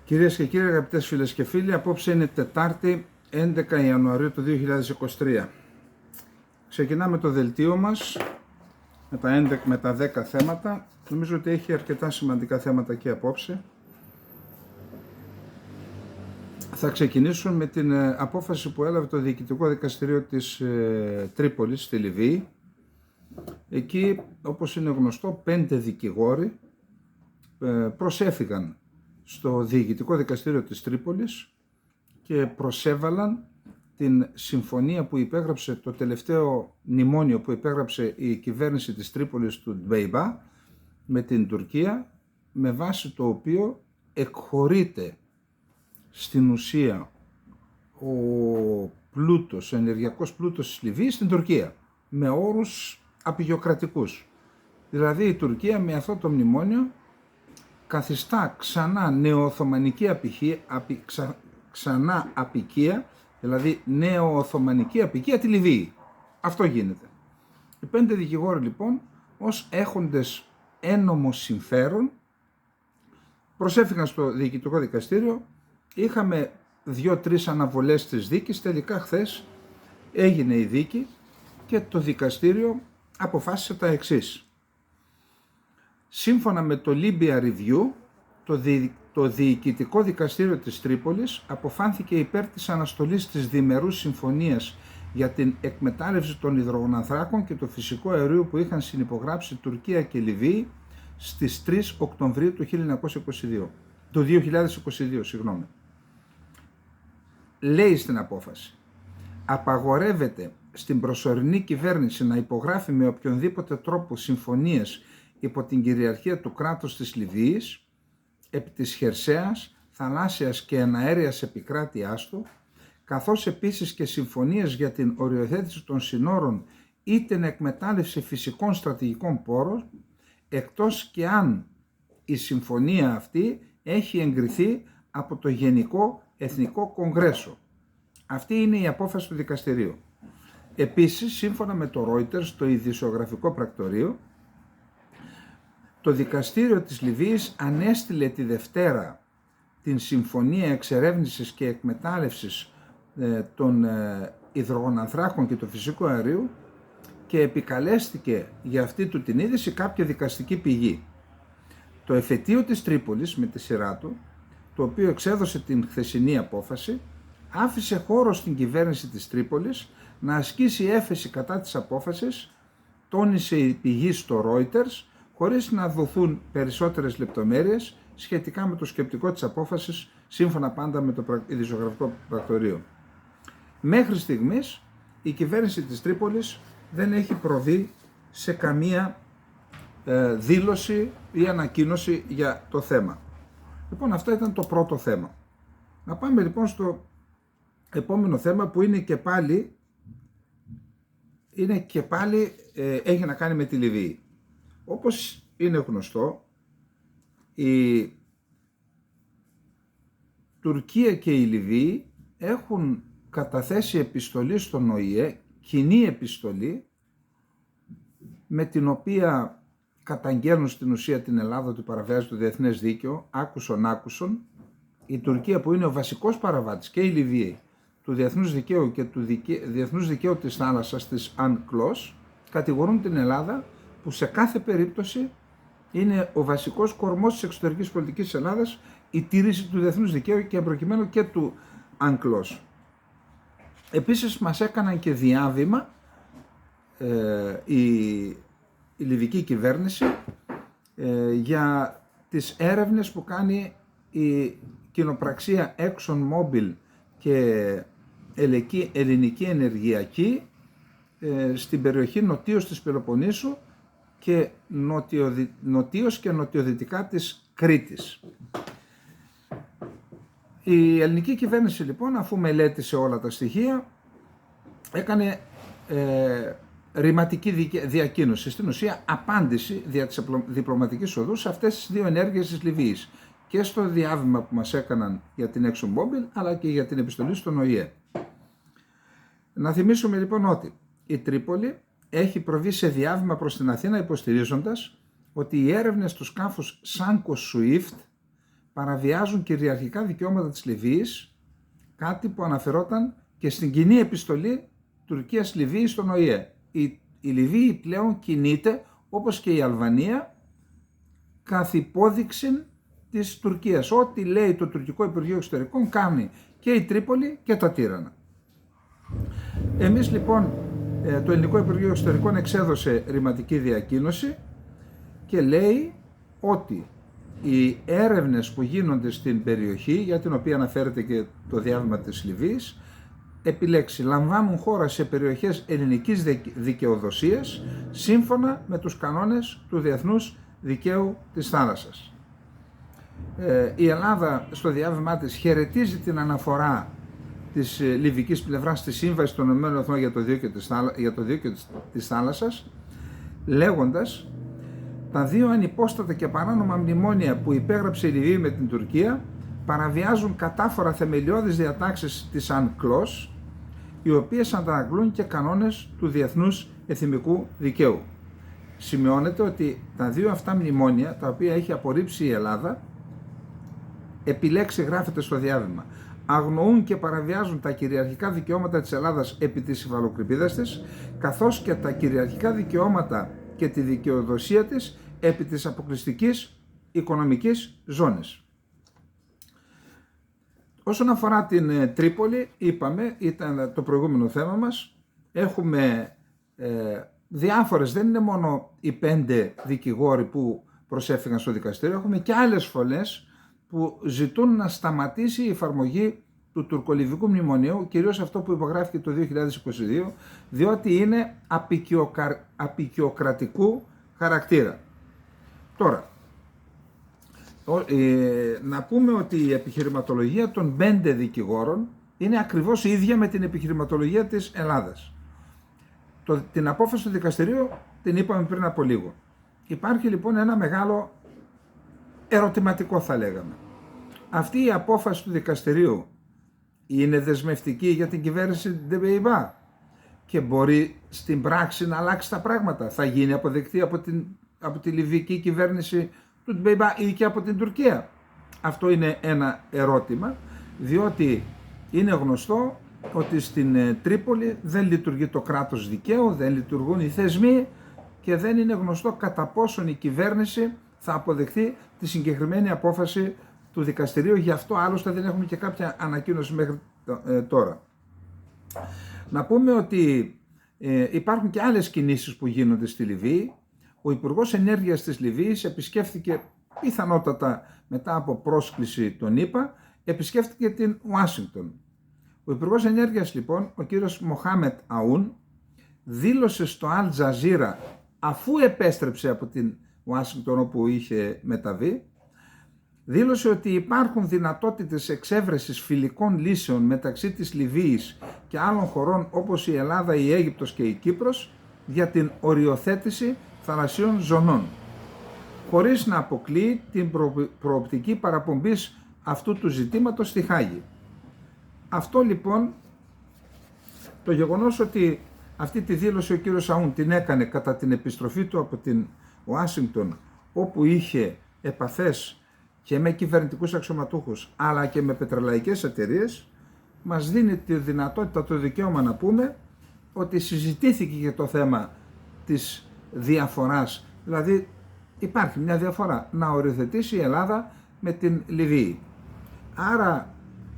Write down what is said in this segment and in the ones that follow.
Κυρίες και κύριοι, αγαπητές φίλες και φίλοι, απόψε είναι Τετάρτη 11 Ιανουαρίου του 2023. Ξεκινάμε το δελτίο μας με τα 10 θέματα. Νομίζω ότι έχει αρκετά σημαντικά θέματα και απόψε. Θα ξεκινήσουμε με την απόφαση που έλαβε το Διοικητικό Δικαστήριο της Τρίπολης στη Λιβύη. Εκεί, όπως είναι γνωστό, 5 δικηγόροι προσέφυγαν στο Διοικητικό Δικαστήριο της Τρίπολης και προσέβαλαν την συμφωνία που υπέγραψε, το τελευταίο μνημόνιο που υπέγραψε η κυβέρνηση της Τρίπολης του Ντμπέιμπα με την Τουρκία, με βάση το οποίο εκχωρείται στην ουσία ο πλούτος, ο ενεργειακός πλούτος της Λιβύης στην Τουρκία, με όρους απεικιοκρατικούς. Δηλαδή η Τουρκία με αυτό το μνημόνιο καθιστά ξανά νεοοθωμανική απικία, δηλαδή νεοοθωμανική απικία τη Λιβύη. Αυτό γίνεται. Οι 5 δικηγόροι λοιπόν, ως έχοντες ένομο συμφέρον, προσέφηκαν στο Διοικητικό Δικαστήριο. Είχαμε 2-3 αναβολές της δίκης. Τελικά χθες έγινε η δίκη και το δικαστήριο αποφάσισε τα εξής. Σύμφωνα με το Libya Review, το Διοικητικό Δικαστήριο της Τρίπολης αποφάνθηκε υπέρ της αναστολής της διμερούς συμφωνίας για την εκμετάλλευση των υδρογονανθράκων και του φυσικού αερίου που είχαν συνυπογράψει Τουρκία και Λιβύη στις 3 Οκτωβρίου του 2022. Λέει στην απόφαση: απαγορεύεται στην προσωρινή κυβέρνηση να υπογράφει με οποιονδήποτε τρόπο συμφωνίες υπό την κυριαρχία του κράτους της Λιβύης, επί της χερσαίας, θαλάσσιας και εναέριας επικράτειάς του, καθώς επίσης και συμφωνίες για την οριοθέτηση των συνόρων ή την εκμετάλλευση φυσικών στρατηγικών πόρων, εκτός και αν η συμφωνία αυτή έχει εγκριθεί από το Γενικό Εθνικό Κογκρέσο. Αυτή είναι η απόφαση του δικαστηρίου. Επίσης, σύμφωνα με το Reuters, το ειδησιογραφικό πρακτορείο, το δικαστήριο της Λιβύης ανέστειλε τη Δευτέρα την συμφωνία εξερεύνησης και εκμετάλλευσης των υδρογονανθράκων και του φυσικού αερίου και επικαλέστηκε για αυτή του την είδηση κάποια δικαστική πηγή. Το εφετείο της Τρίπολης με τη σειρά του, το οποίο εξέδωσε την χθεσινή απόφαση, άφησε χώρο στην κυβέρνηση της Τρίπολης να ασκήσει έφεση κατά της απόφασης, τόνισε η πηγή στο Reuters, χωρίς να δοθούν περισσότερες λεπτομέρειες σχετικά με το σκεπτικό της απόφασης, σύμφωνα πάντα με το ειδησιογραφικό πρακτορείο. Μέχρι στιγμής η κυβέρνηση της Τρίπολης δεν έχει προβεί σε καμία δήλωση ή ανακοίνωση για το θέμα. Λοιπόν, αυτό ήταν το πρώτο θέμα. Να πάμε λοιπόν στο επόμενο θέμα που είναι και πάλι έχει να κάνει με τη Λιβύη. Όπως είναι γνωστό, η Τουρκία και η Λιβύη έχουν καταθέσει επιστολή στον ΟΗΕ, κοινή επιστολή, με την οποία καταγγέλνουν στην ουσία την Ελλάδα ότι παραβιάζει το διεθνές δίκαιο, άκουσον. Η Τουρκία, που είναι ο βασικός παραβάτης, και η Λιβύη, του διεθνούς δικαίου και του διεθνούς δικαίου της θάλασσας, της UNCLOS, κατηγορούν την Ελλάδα, που σε κάθε περίπτωση είναι ο βασικός κορμός της εξωτερικής πολιτικής της Ελλάδας, η τήρηση του διεθνούς δικαίου και προκειμένου και του UNCLOS. Επίσης μας έκαναν και διάβημα η λιβική κυβέρνηση για τις έρευνες που κάνει η κοινοπραξία ExxonMobil και Ελληνική Ενεργειακή στην περιοχή νοτίως της Πελοποννήσου και νοτίως και νοτιοδυτικά της Κρήτης. Η ελληνική κυβέρνηση λοιπόν, αφού μελέτησε όλα τα στοιχεία, έκανε ρηματική διακοίνωση, στην ουσία απάντηση δια της διπλωματικής οδού σε αυτές τις δύο ενέργειες της Λιβύης, και στο διάβημα που μας έκαναν για την ExxonMobil αλλά και για την επιστολή στον ΟΗΕ. Να θυμίσουμε λοιπόν ότι η Τρίπολη έχει προβεί σε διάβημα προς την Αθήνα, υποστηρίζοντας ότι οι έρευνες του σκάφους Sanco Swift παραβιάζουν κυριαρχικά δικαιώματα της Λιβύης, κάτι που αναφερόταν και στην κοινή επιστολή Τουρκίας-Λιβύης στον ΟΗΕ. Η Λιβύη πλέον κινείται, όπως και η Αλβανία, καθ' υπόδειξη της Τουρκίας. Ό,τι λέει το Τουρκικό Υπουργείο Εξωτερικών κάνει και η Τρίπολη και τα Τύρανα. Εμείς λοιπόν, το Ελληνικό Υπουργείο Εξωτερικών εξέδωσε ρηματική διακοίνωση και λέει ότι οι έρευνες που γίνονται στην περιοχή, για την οποία αναφέρεται και το διάβημα της Λιβύης, επιλέξει, λαμβάνουν χώρα σε περιοχές ελληνικής δικαιοδοσίας σύμφωνα με τους κανόνες του διεθνούς δικαίου της θάλασσας. Η Ελλάδα στο διάβημά της χαιρετίζει την αναφορά της λιβικής πλευράς στη Σύμβαση των ΗΠΑ για το δίκαιο της θάλασσας, λέγοντας: τα δύο ανυπόστατα και παράνομα μνημόνια που υπέγραψε η Λιβύη με την Τουρκία παραβιάζουν κατάφορα θεμελιώδεις διατάξεις της UNCLOS, οι οποίες αντανακλούν και κανόνες του διεθνούς εθνικού δικαίου. Σημειώνεται ότι τα δύο αυτά μνημόνια, τα οποία έχει απορρίψει η Ελλάδα, επιλέξει, γράφεται στο διάβημα, αγνοούν και παραβιάζουν τα κυριαρχικά δικαιώματα της Ελλάδας επί της υφαλοκρηπίδας της, καθώς και τα κυριαρχικά δικαιώματα και τη δικαιοδοσία της επί της αποκλειστικής οικονομικής ζώνης. Όσον αφορά την Τρίπολη, είπαμε, ήταν το προηγούμενο θέμα μας, έχουμε διάφορες, δεν είναι μόνο οι 5 δικηγόροι που προσέφυγαν στο δικαστήριο, έχουμε και άλλες φωνές που ζητούν να σταματήσει η εφαρμογή του τουρκολιβικού μνημονίου, κυρίως αυτό που υπογράφηκε το 2022, διότι είναι απικιοκρατικού χαρακτήρα. Τώρα, να πούμε ότι η επιχειρηματολογία των 5 δικηγόρων είναι ακριβώς η ίδια με την επιχειρηματολογία της Ελλάδας. Την απόφαση του δικαστηρίου την είπαμε πριν από λίγο. Υπάρχει λοιπόν ένα μεγάλο ερωτηματικό, θα λέγαμε. Αυτή η απόφαση του δικαστηρίου είναι δεσμευτική για την κυβέρνηση Ντεμπεϊμπά και μπορεί στην πράξη να αλλάξει τα πράγματα? Θα γίνει αποδεκτή από τη λιβική κυβέρνηση του Ντεμπεϊμπά ή και από την Τουρκία? Αυτό είναι ένα ερώτημα, διότι είναι γνωστό ότι στην Τρίπολη δεν λειτουργεί το κράτος δικαίου, δεν λειτουργούν οι θεσμοί και δεν είναι γνωστό κατά πόσον η κυβέρνηση θα αποδεχτεί τη συγκεκριμένη απόφαση του δικαστηρίου. Γι' αυτό άλλωστε δεν έχουμε και κάποια ανακοίνωση μέχρι τώρα. Να πούμε ότι υπάρχουν και άλλες κινήσεις που γίνονται στη Λιβύη. Ο Υπουργός Ενέργειας της Λιβύης επισκέφθηκε, πιθανότατα μετά από πρόσκληση των ΗΠΑ, επισκέφθηκε την Ουάσιγκτον. Ο Υπουργός Ενέργειας λοιπόν, ο κύριος Μοχάμετ Αούν, δήλωσε στο Αλ Τζαζίρα, αφού επέστρεψε από την Ουάσιγκτον όπου είχε μεταβεί, δήλωσε ότι υπάρχουν δυνατότητες εξέβρεσης φιλικών λύσεων μεταξύ της Λιβύης και άλλων χωρών όπως η Ελλάδα, η Αίγυπτος και η Κύπρος για την οριοθέτηση θαλασσίων ζωνών, χωρίς να αποκλείει την προοπτική παραπομπής αυτού του ζητήματος στη Χάγη. Αυτό λοιπόν, το γεγονός ότι αυτή τη δήλωση ο κύριος Αούν την έκανε κατά την επιστροφή του από την Ουάσιγκτον, όπου είχε επαφές και με κυβερνητικούς αξιωματούχους αλλά και με πετρελαϊκές εταιρείες, μας δίνει τη δυνατότητα, το δικαίωμα να πούμε ότι συζητήθηκε και το θέμα της διαφοράς, δηλαδή υπάρχει μια διαφορά να οριοθετήσει η Ελλάδα με την Λιβύη. Άρα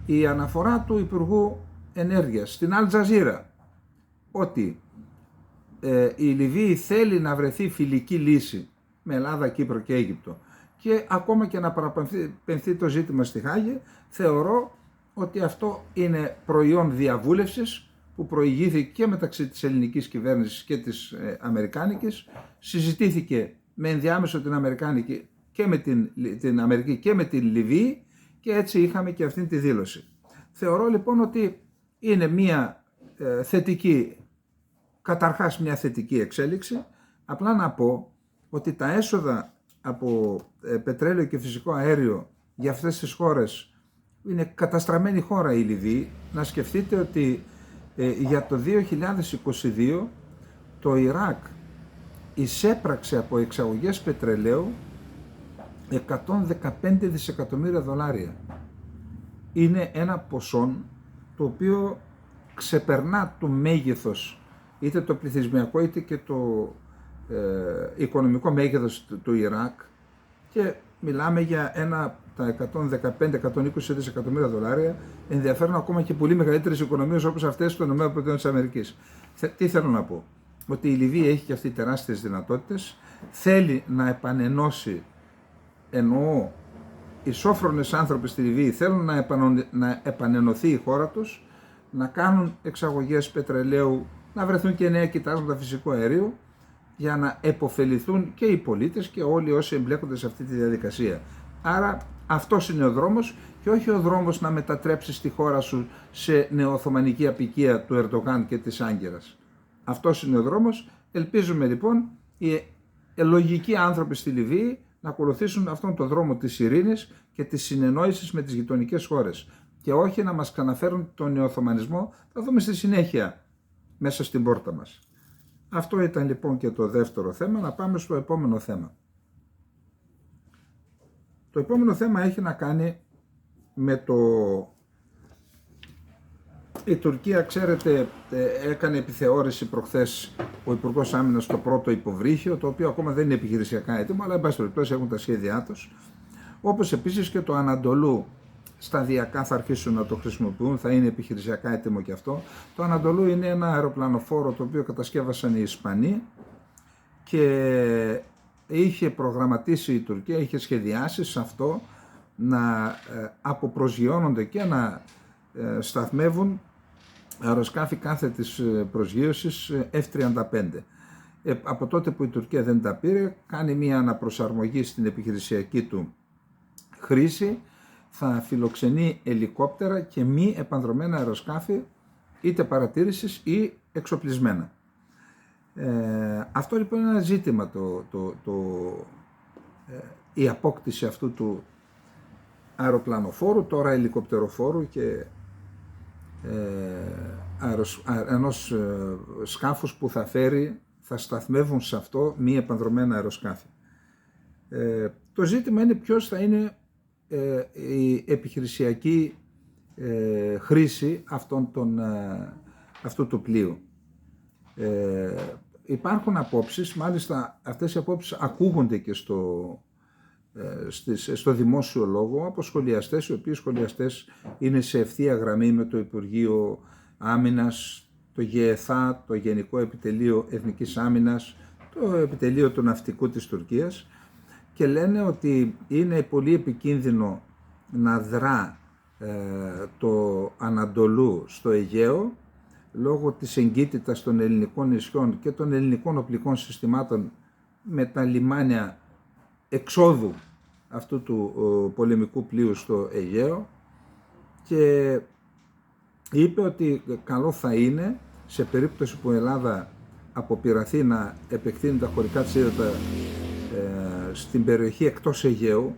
η αναφορά του Υπουργού Ενέργειας στην Αλ Τζαζίρα ότι η Λιβύη θέλει να βρεθεί φιλική λύση με Ελλάδα, Κύπρο και Αίγυπτο και ακόμα και να παραπεμφθεί το ζήτημα στη Χάγη, θεωρώ ότι αυτό είναι προϊόν διαβούλευσης που προηγήθηκε και μεταξύ της ελληνικής κυβέρνησης και της αμερικάνικης, συζητήθηκε με ενδιάμεσο την Αμερικάνικη και με την Αμερική και με την Λιβύη και έτσι είχαμε και αυτή τη δήλωση. Θεωρώ λοιπόν ότι είναι μια θετική, καταρχάς μια θετική εξέλιξη. Απλά να πω ότι τα έσοδα από πετρέλαιο και φυσικό αέριο για αυτές τις χώρες, είναι καταστραμμένη χώρα η Λιβύη. Να σκεφτείτε ότι για το 2022 το Ιράκ εισέπραξε από εξαγωγές πετρελαίου 115 δισεκατομμύρια δολάρια. Είναι ένα ποσό το οποίο ξεπερνά το μέγεθος, είτε το πληθυσμιακό είτε και το οικονομικό μέγεθος του Ιράκ, και μιλάμε για τα 115-120 δισεκατομμύρια δολάρια ενδιαφέρουν ακόμα και πολύ μεγαλύτερες οικονομίες όπως αυτές των ΗΠΑ. Τι θέλω να πω? Ότι η Λιβύη έχει και αυτή τεράστιες δυνατότητες, θέλει να επανενώσει, εννοώ οι σόφρονες άνθρωποι στη Λιβύη θέλουν να επανενωθεί η χώρα τους, να κάνουν εξαγωγές πετρελαίου, να βρεθούν και νέα κοιτάσματα φυσικού αερίου, για να επωφεληθούν και οι πολίτες και όλοι όσοι εμπλέκονται σε αυτή τη διαδικασία. Άρα αυτός είναι ο δρόμος, και όχι ο δρόμος να μετατρέψεις τη χώρα σου σε νεοοθωμανική αποικία του Ερντογάν και της Άγκερας. Αυτός είναι ο δρόμος. Ελπίζουμε λοιπόν οι λογικοί άνθρωποι στη Λιβύη να ακολουθήσουν αυτόν τον δρόμο της ειρήνης και της συνεννόησης με τις γειτονικές χώρες, και όχι να μας ξαναφέρουν τον νεοοθωμανισμό. Θα δούμε στη συνέχεια μέσα στην πόρτα μας. Αυτό ήταν λοιπόν και το δεύτερο θέμα. Να πάμε στο επόμενο θέμα. Το επόμενο θέμα έχει να κάνει με η Τουρκία, ξέρετε, έκανε επιθεώρηση προχθές ο Υπουργός Άμυνας στο πρώτο υποβρύχιο, το οποίο ακόμα δεν είναι επιχειρησιακά έτοιμο, αλλά εν πάση περιπτώσει έχουν τα σχέδιά τους. Όπως επίσης και το Ανατολού, σταδιακά θα αρχίσουν να το χρησιμοποιούν, θα είναι επιχειρησιακά έτοιμο και αυτό. Το Ανατολού είναι ένα αεροπλανοφόρο το οποίο κατασκεύασαν οι Ισπανοί και είχε προγραμματίσει η Τουρκία, είχε σχεδιάσει σε αυτό να αποπροσγειώνονται και να σταθμεύουν αεροσκάφη κάθετης προσγείωσης F-35. Από τότε που η Τουρκία δεν τα πήρε, κάνει μια αναπροσαρμογή στην επιχειρησιακή του χρήση, θα φιλοξενεί ελικόπτερα και μη επανδρομένα αεροσκάφη, είτε παρατήρησης ή εξοπλισμένα. Αυτό λοιπόν είναι ένα ζήτημα, η απόκτηση αυτού του αεροπλανοφόρου, τώρα ελικοπτεροφόρου και ενός σκάφους που θα σταθμεύουν σε αυτό μη επανδρομένα αεροσκάφη. Το ζήτημα είναι ποιος θα είναι η επιχειρησιακή χρήση αυτού του πλοίου. Υπάρχουν απόψεις, μάλιστα αυτές οι απόψεις ακούγονται και στο δημόσιο λόγο από σχολιαστές, οι οποίοι σχολιαστές είναι σε ευθεία γραμμή με το Υπουργείο Άμυνας, το ΓΕΘΑ, το Γενικό Επιτελείο Εθνικής Άμυνας, το Επιτελείο του Ναυτικού της Τουρκίας, και λένε ότι είναι πολύ επικίνδυνο να δρά το Ανατολού στο Αιγαίο λόγω της εγκύτητας των ελληνικών νησιών και των ελληνικών οπλικών συστημάτων με τα λιμάνια εξόδου αυτού του πολεμικού πλοίου στο Αιγαίο, και είπε ότι καλό θα είναι σε περίπτωση που η Ελλάδα αποπειραθεί να επεκτείνει τα χωρικά της ύδατα στην περιοχή εκτός Αιγαίου,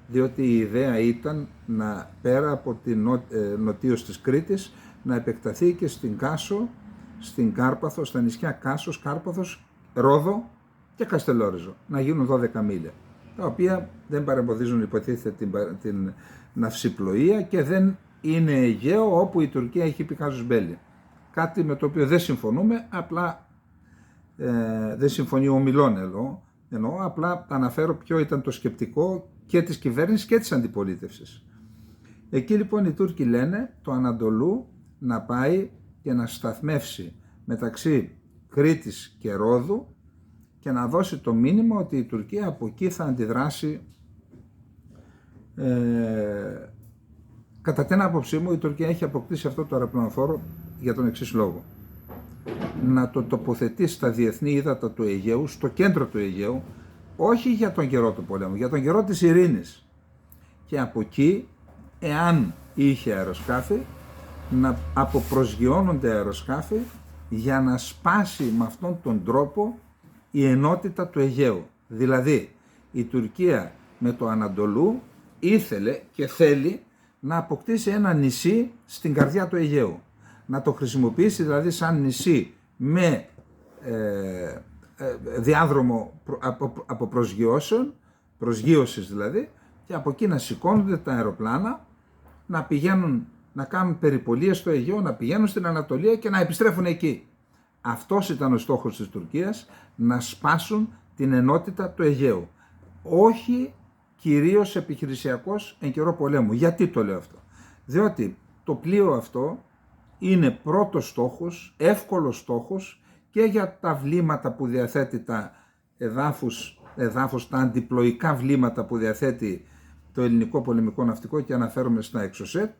διότι η ιδέα ήταν να πέρα από την νοτίως της Κρήτης να επεκταθεί και στην Κάσο, στην Κάρπαθο, στα νησιά Κάσος, Κάρπαθος, Ρόδο και Καστελόριζο, να γίνουν 12 μίλια, τα οποία δεν παρεμποδίζουν υποτίθεται την ναυσιπλοεία και δεν είναι Αιγαίο, όπου η Τουρκία έχει πει κάζους μπέλι. Κάτι με το οποίο δεν συμφωνούμε, απλά δεν συμφωνεί ο Μιλών εννοώ, απλά αναφέρω ποιο ήταν το σκεπτικό και της κυβέρνησης και της αντιπολίτευσης. Εκεί λοιπόν οι Τούρκοι λένε το Ανατολού να πάει και να σταθμεύσει μεταξύ Κρήτης και Ρόδου και να δώσει το μήνυμα ότι η Τουρκία από εκεί θα αντιδράσει. Κατά την άποψή μου, η Τουρκία έχει αποκτήσει αυτό το αεροπλανοφόρο για τον εξής λόγο. Να το τοποθετεί στα διεθνή ύδατα του Αιγαίου, στο κέντρο του Αιγαίου, όχι για τον καιρό του πολέμου, για τον καιρό της ειρήνης. Και από εκεί, εάν είχε αεροσκάφη, να αποπροσγειώνονται αεροσκάφη για να σπάσει με αυτόν τον τρόπο η ενότητα του Αιγαίου. Δηλαδή, η Τουρκία με το Ανατολού ήθελε και θέλει να αποκτήσει ένα νησί στην καρδιά του Αιγαίου. Να το χρησιμοποιήσει δηλαδή σαν νησί με διάδρομο αποπροσγειώσεων προσγείωσης δηλαδή, και από εκεί να σηκώνονται τα αεροπλάνα, να πηγαίνουν να κάνουν περιπολίες στο Αιγαίο, να πηγαίνουν στην Ανατολία και να επιστρέφουν εκεί. Αυτός ήταν ο στόχος της Τουρκίας, να σπάσουν την ενότητα του Αιγαίου. Όχι κυρίως επιχειρησιακός εν καιρό πολέμου. Γιατί το λέω αυτό? Διότι το πλοίο αυτό είναι πρώτος στόχος, εύκολος στόχος και για τα βλήματα που διαθέτει τα εδάφους, τα αντιπλοϊκά βλήματα που διαθέτει το ελληνικό πολεμικό ναυτικό, και αναφέρομαι στα Εξωσέτ,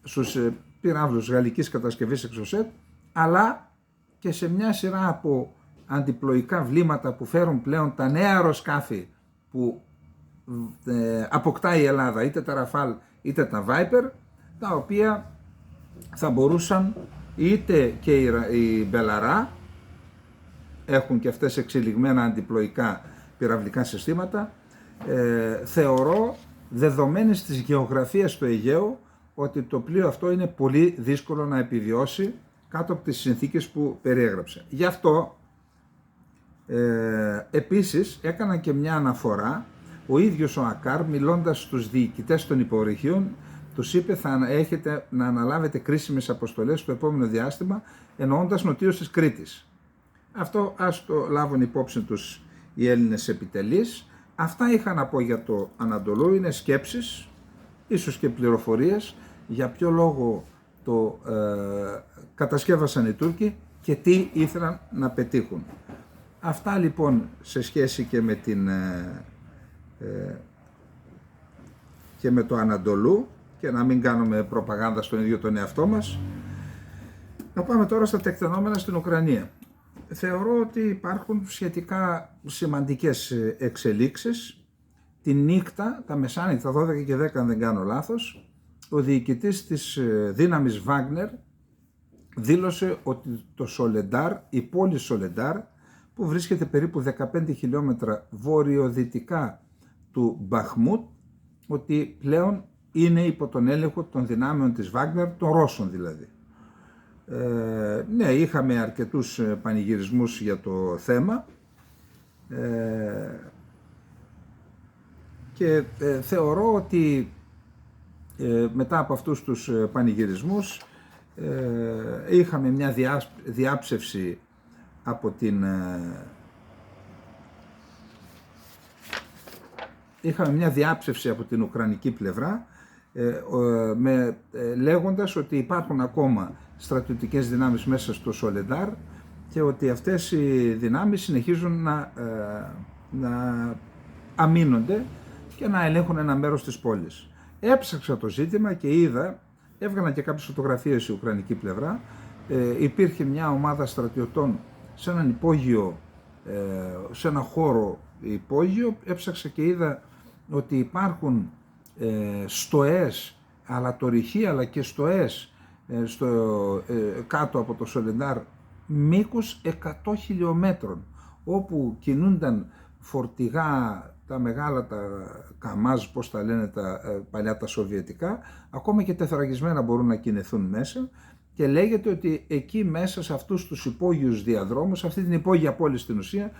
στους πυράβλους γαλλικής κατασκευής Εξωσέτ, αλλά και σε μια σειρά από αντιπλοϊκά βλήματα που φέρουν πλέον τα νέα αεροσκάφη που αποκτάει η Ελλάδα, είτε τα Ραφάλ είτε τα Viper, τα οποία θα μπορούσαν, είτε και οι Μπελαρά έχουν και αυτές εξελιγμένα αντιπλοϊκά πυραυλικά συστήματα. Θεωρώ, δεδομένης της γεωγραφίας του Αιγαίου, ότι το πλοίο αυτό είναι πολύ δύσκολο να επιβιώσει κάτω από τις συνθήκες που περιέγραψε. Γι' αυτό επίσης έκανα και μια αναφορά, ο ίδιος ο Ακάρ, μιλώντας στους διοικητές των υποβρυχίων, τους είπε θα έχετε να αναλάβετε κρίσιμες αποστολές στο επόμενο διάστημα, εννοώντας νοτίως της Κρήτης. Αυτό ας το λάβουν υπόψη τους οι Έλληνες επιτελείς. Αυτά είχα να πω για το Ανατολού, είναι σκέψεις, ίσως και πληροφορίες, για ποιο λόγο το κατασκεύασαν οι Τούρκοι και τι ήθελαν να πετύχουν. Αυτά λοιπόν σε σχέση και με το Ανατολού, και να μην κάνουμε προπαγάνδα στον ίδιο τον εαυτό μας. Να πάμε τώρα στα τεκτενόμενα στην Ουκρανία. Θεωρώ ότι υπάρχουν σχετικά σημαντικές εξελίξεις. Τη νύχτα, τα μεσάνυχτα, 12 και 10 αν δεν κάνω λάθος, ο διοικητής της δύναμης Βάγνερ δήλωσε ότι το Σολεντάρ, η πόλη Σολεντάρ, που βρίσκεται περίπου 15 χιλιόμετρα βορειοδυτικά του Μπαχμούτ, ότι πλέον είναι υπό τον έλεγχο των δυνάμεων της Βάγνερ, των Ρώσων δηλαδή. Ναι, είχαμε αρκετούς πανηγυρισμούς για το θέμα και θεωρώ ότι μετά από αυτούς τους πανηγυρισμούς είχαμε μια διάψευση από την ουκρανική πλευρά, λέγοντας ότι υπάρχουν ακόμα στρατιωτικές δυνάμεις μέσα στο Σολεντάρ και ότι αυτές οι δυνάμεις συνεχίζουν να αμήνονται και να ελέγχουν ένα μέρος της πόλης. Έψαξα το ζήτημα και είδα, έβγαλαν και κάποιες φωτογραφίες η ουκρανική πλευρά, υπήρχε μια ομάδα στρατιωτών σε έναν υπόγειο, σε ένα χώρο υπόγειο. Έψαξα και είδα ότι υπάρχουν στοές, αλατορυχοί αλλά και στοές κάτω από το Σολεντάρ μήκους 100 χιλιόμετρων, όπου κινούνταν φορτηγά, τα μεγάλα, τα καμάζ, πώς τα λένε τα παλιά τα σοβιετικά, ακόμα και τεθραγισμένα μπορούν να κινηθούν μέσα, και λέγεται ότι εκεί μέσα σε αυτούς τους υπόγειους διαδρόμους, αυτή την υπόγεια πόλη στην ουσία,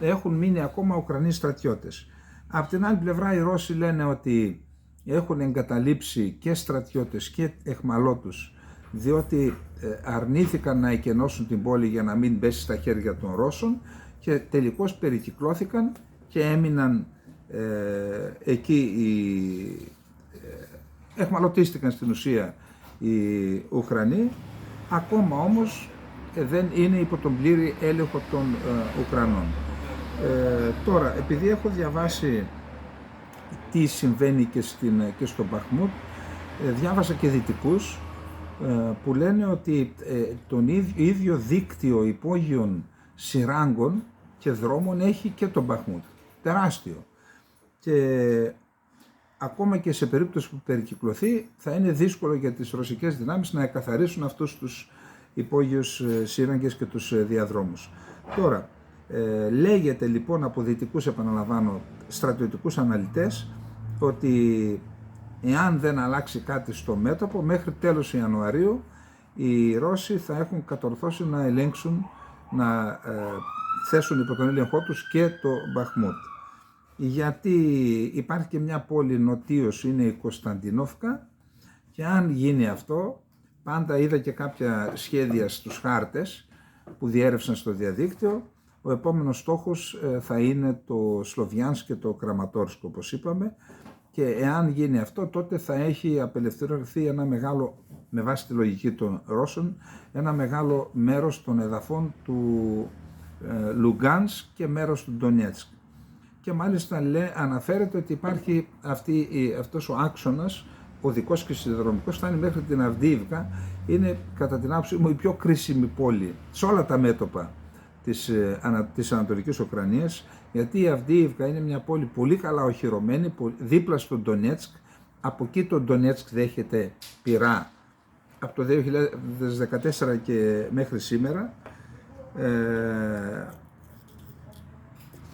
έχουν μείνει ακόμα Ουκρανοί στρατιώτες. Απ' την άλλη πλευρά οι Ρώσοι λένε ότι έχουν εγκαταλείψει και στρατιώτες και εχμαλώτους, διότι αρνήθηκαν να εκενώσουν την πόλη για να μην πέσει στα χέρια των Ρώσων, και τελικώς περικυκλώθηκαν και έμειναν εκεί, εχμαλωτίστηκαν στην ουσία οι Ουκρανοί. Ακόμα όμως δεν είναι υπό τον πλήρη έλεγχο των Ουκρανών. Τώρα, επειδή έχω διαβάσει τι συμβαίνει και στο Μπαχμούτ, διάβασα και δυτικούς που λένε ότι τον ίδιο δίκτυο υπόγειων σειράγκων και δρόμων έχει και το Μπαχμούτ, τεράστιο, και ακόμα και σε περίπτωση που περικυκλωθεί θα είναι δύσκολο για τις ρωσικές δυνάμεις να εκαθαρίσουν αυτούς τους υπόγειους σύραγγες και τους διαδρόμους. Τώρα, λέγεται λοιπόν από δυτικούς, επαναλαμβάνω, στρατιωτικούς αναλυτές, ότι εάν δεν αλλάξει κάτι στο μέτωπο, μέχρι τέλος Ιανουαρίου οι Ρώσοι θα έχουν κατορθώσει να ελέγξουν, να θέσουν υπό τον έλεγχό τους και το Μπαχμούτ. γιατί υπάρχει και μια πόλη νοτίως, είναι η Κωνσταντινόφκα, και αν γίνει αυτό, πάντα είδα και κάποια σχέδια στους χάρτες που διέρευσαν στο διαδίκτυο, ο επόμενος στόχος θα είναι το Σλοβιάνσκ και το Κραματόρσκ, όπως είπαμε, και εάν γίνει αυτό, τότε θα έχει απελευθερωθεί ένα μεγάλο, με βάση τη λογική των Ρώσων, ένα μεγάλο μέρος των εδαφών του Λουγκάνσκ και μέρος του Ντονιέτσκ. Και μάλιστα αναφέρεται ότι υπάρχει αυτός ο άξονας, οδικός και σιδηροδρομικός, φτάνει μέχρι την Αυντίιβκα. Είναι κατά την άποψή μου η πιο κρίσιμη πόλη σε όλα τα μέτωπα της Ανατολικής Ουκρανίας, γιατί η Αυντίιβκα είναι μια πόλη πολύ καλά οχυρωμένη, δίπλα στο Ντονιέτσκ. Από εκεί το Ντονιέτσκ δέχεται πυρά από το 2014 και μέχρι σήμερα,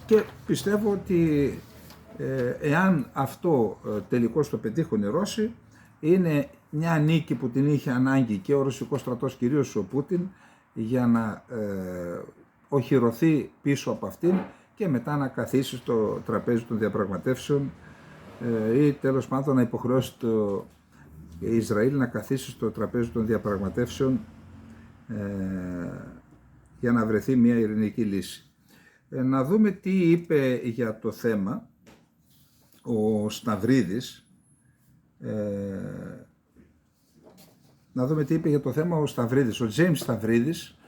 και πιστεύω ότι εάν αυτό τελικώς το πετύχουν οι Ρώσοι, είναι μια νίκη που την είχε ανάγκη και ο ρωσικός στρατός, κυρίως ο Πούτιν, για να οχυρωθεί πίσω από αυτήν και μετά να καθίσει στο τραπέζι των διαπραγματεύσεων, ή τέλος πάντων να υποχρεώσει το Ισραήλ να καθίσει στο τραπέζι των διαπραγματεύσεων για να βρεθεί μια ειρηνική λύση. Να δούμε τι είπε για το θέμα ο Σταυρίδης. Ο Τζέιμς Σταυρίδης,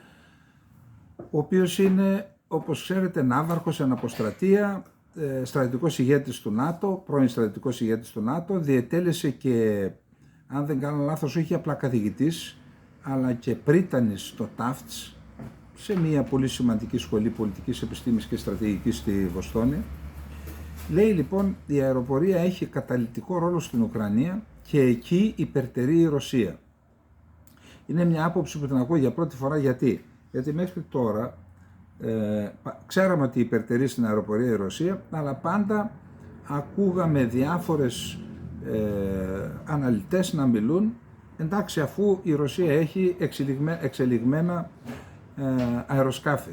ο οποίος είναι, όπως ξέρετε, ναύαρχος εν αποστρατεία, στρατιωτικός ηγέτης του ΝΑΤΟ, πρώην στρατιωτικός ηγέτης του ΝΑΤΟ, διετέλεσε και, αν δεν κάνω λάθος, όχι απλά καθηγητής, αλλά και πρίτανης στο ΤΑΦΤΣ, σε μια πολύ σημαντική σχολή πολιτικής επιστήμης και στρατηγικής στη Βοστόνη. Λέει λοιπόν, η αεροπορία έχει καταλυτικό ρόλο στην Ουκρανία και εκεί υπερτερεί η Ρωσία. Είναι μια άποψη που την ακούω για πρώτη φορά. Γιατί μέχρι τώρα ξέραμε ότι υπερτερεί στην αεροπορία η Ρωσία, αλλά πάντα ακούγαμε διάφορες αναλυτές να μιλούν, εντάξει, αφού η Ρωσία έχει εξελιγμένα αεροσκάφη,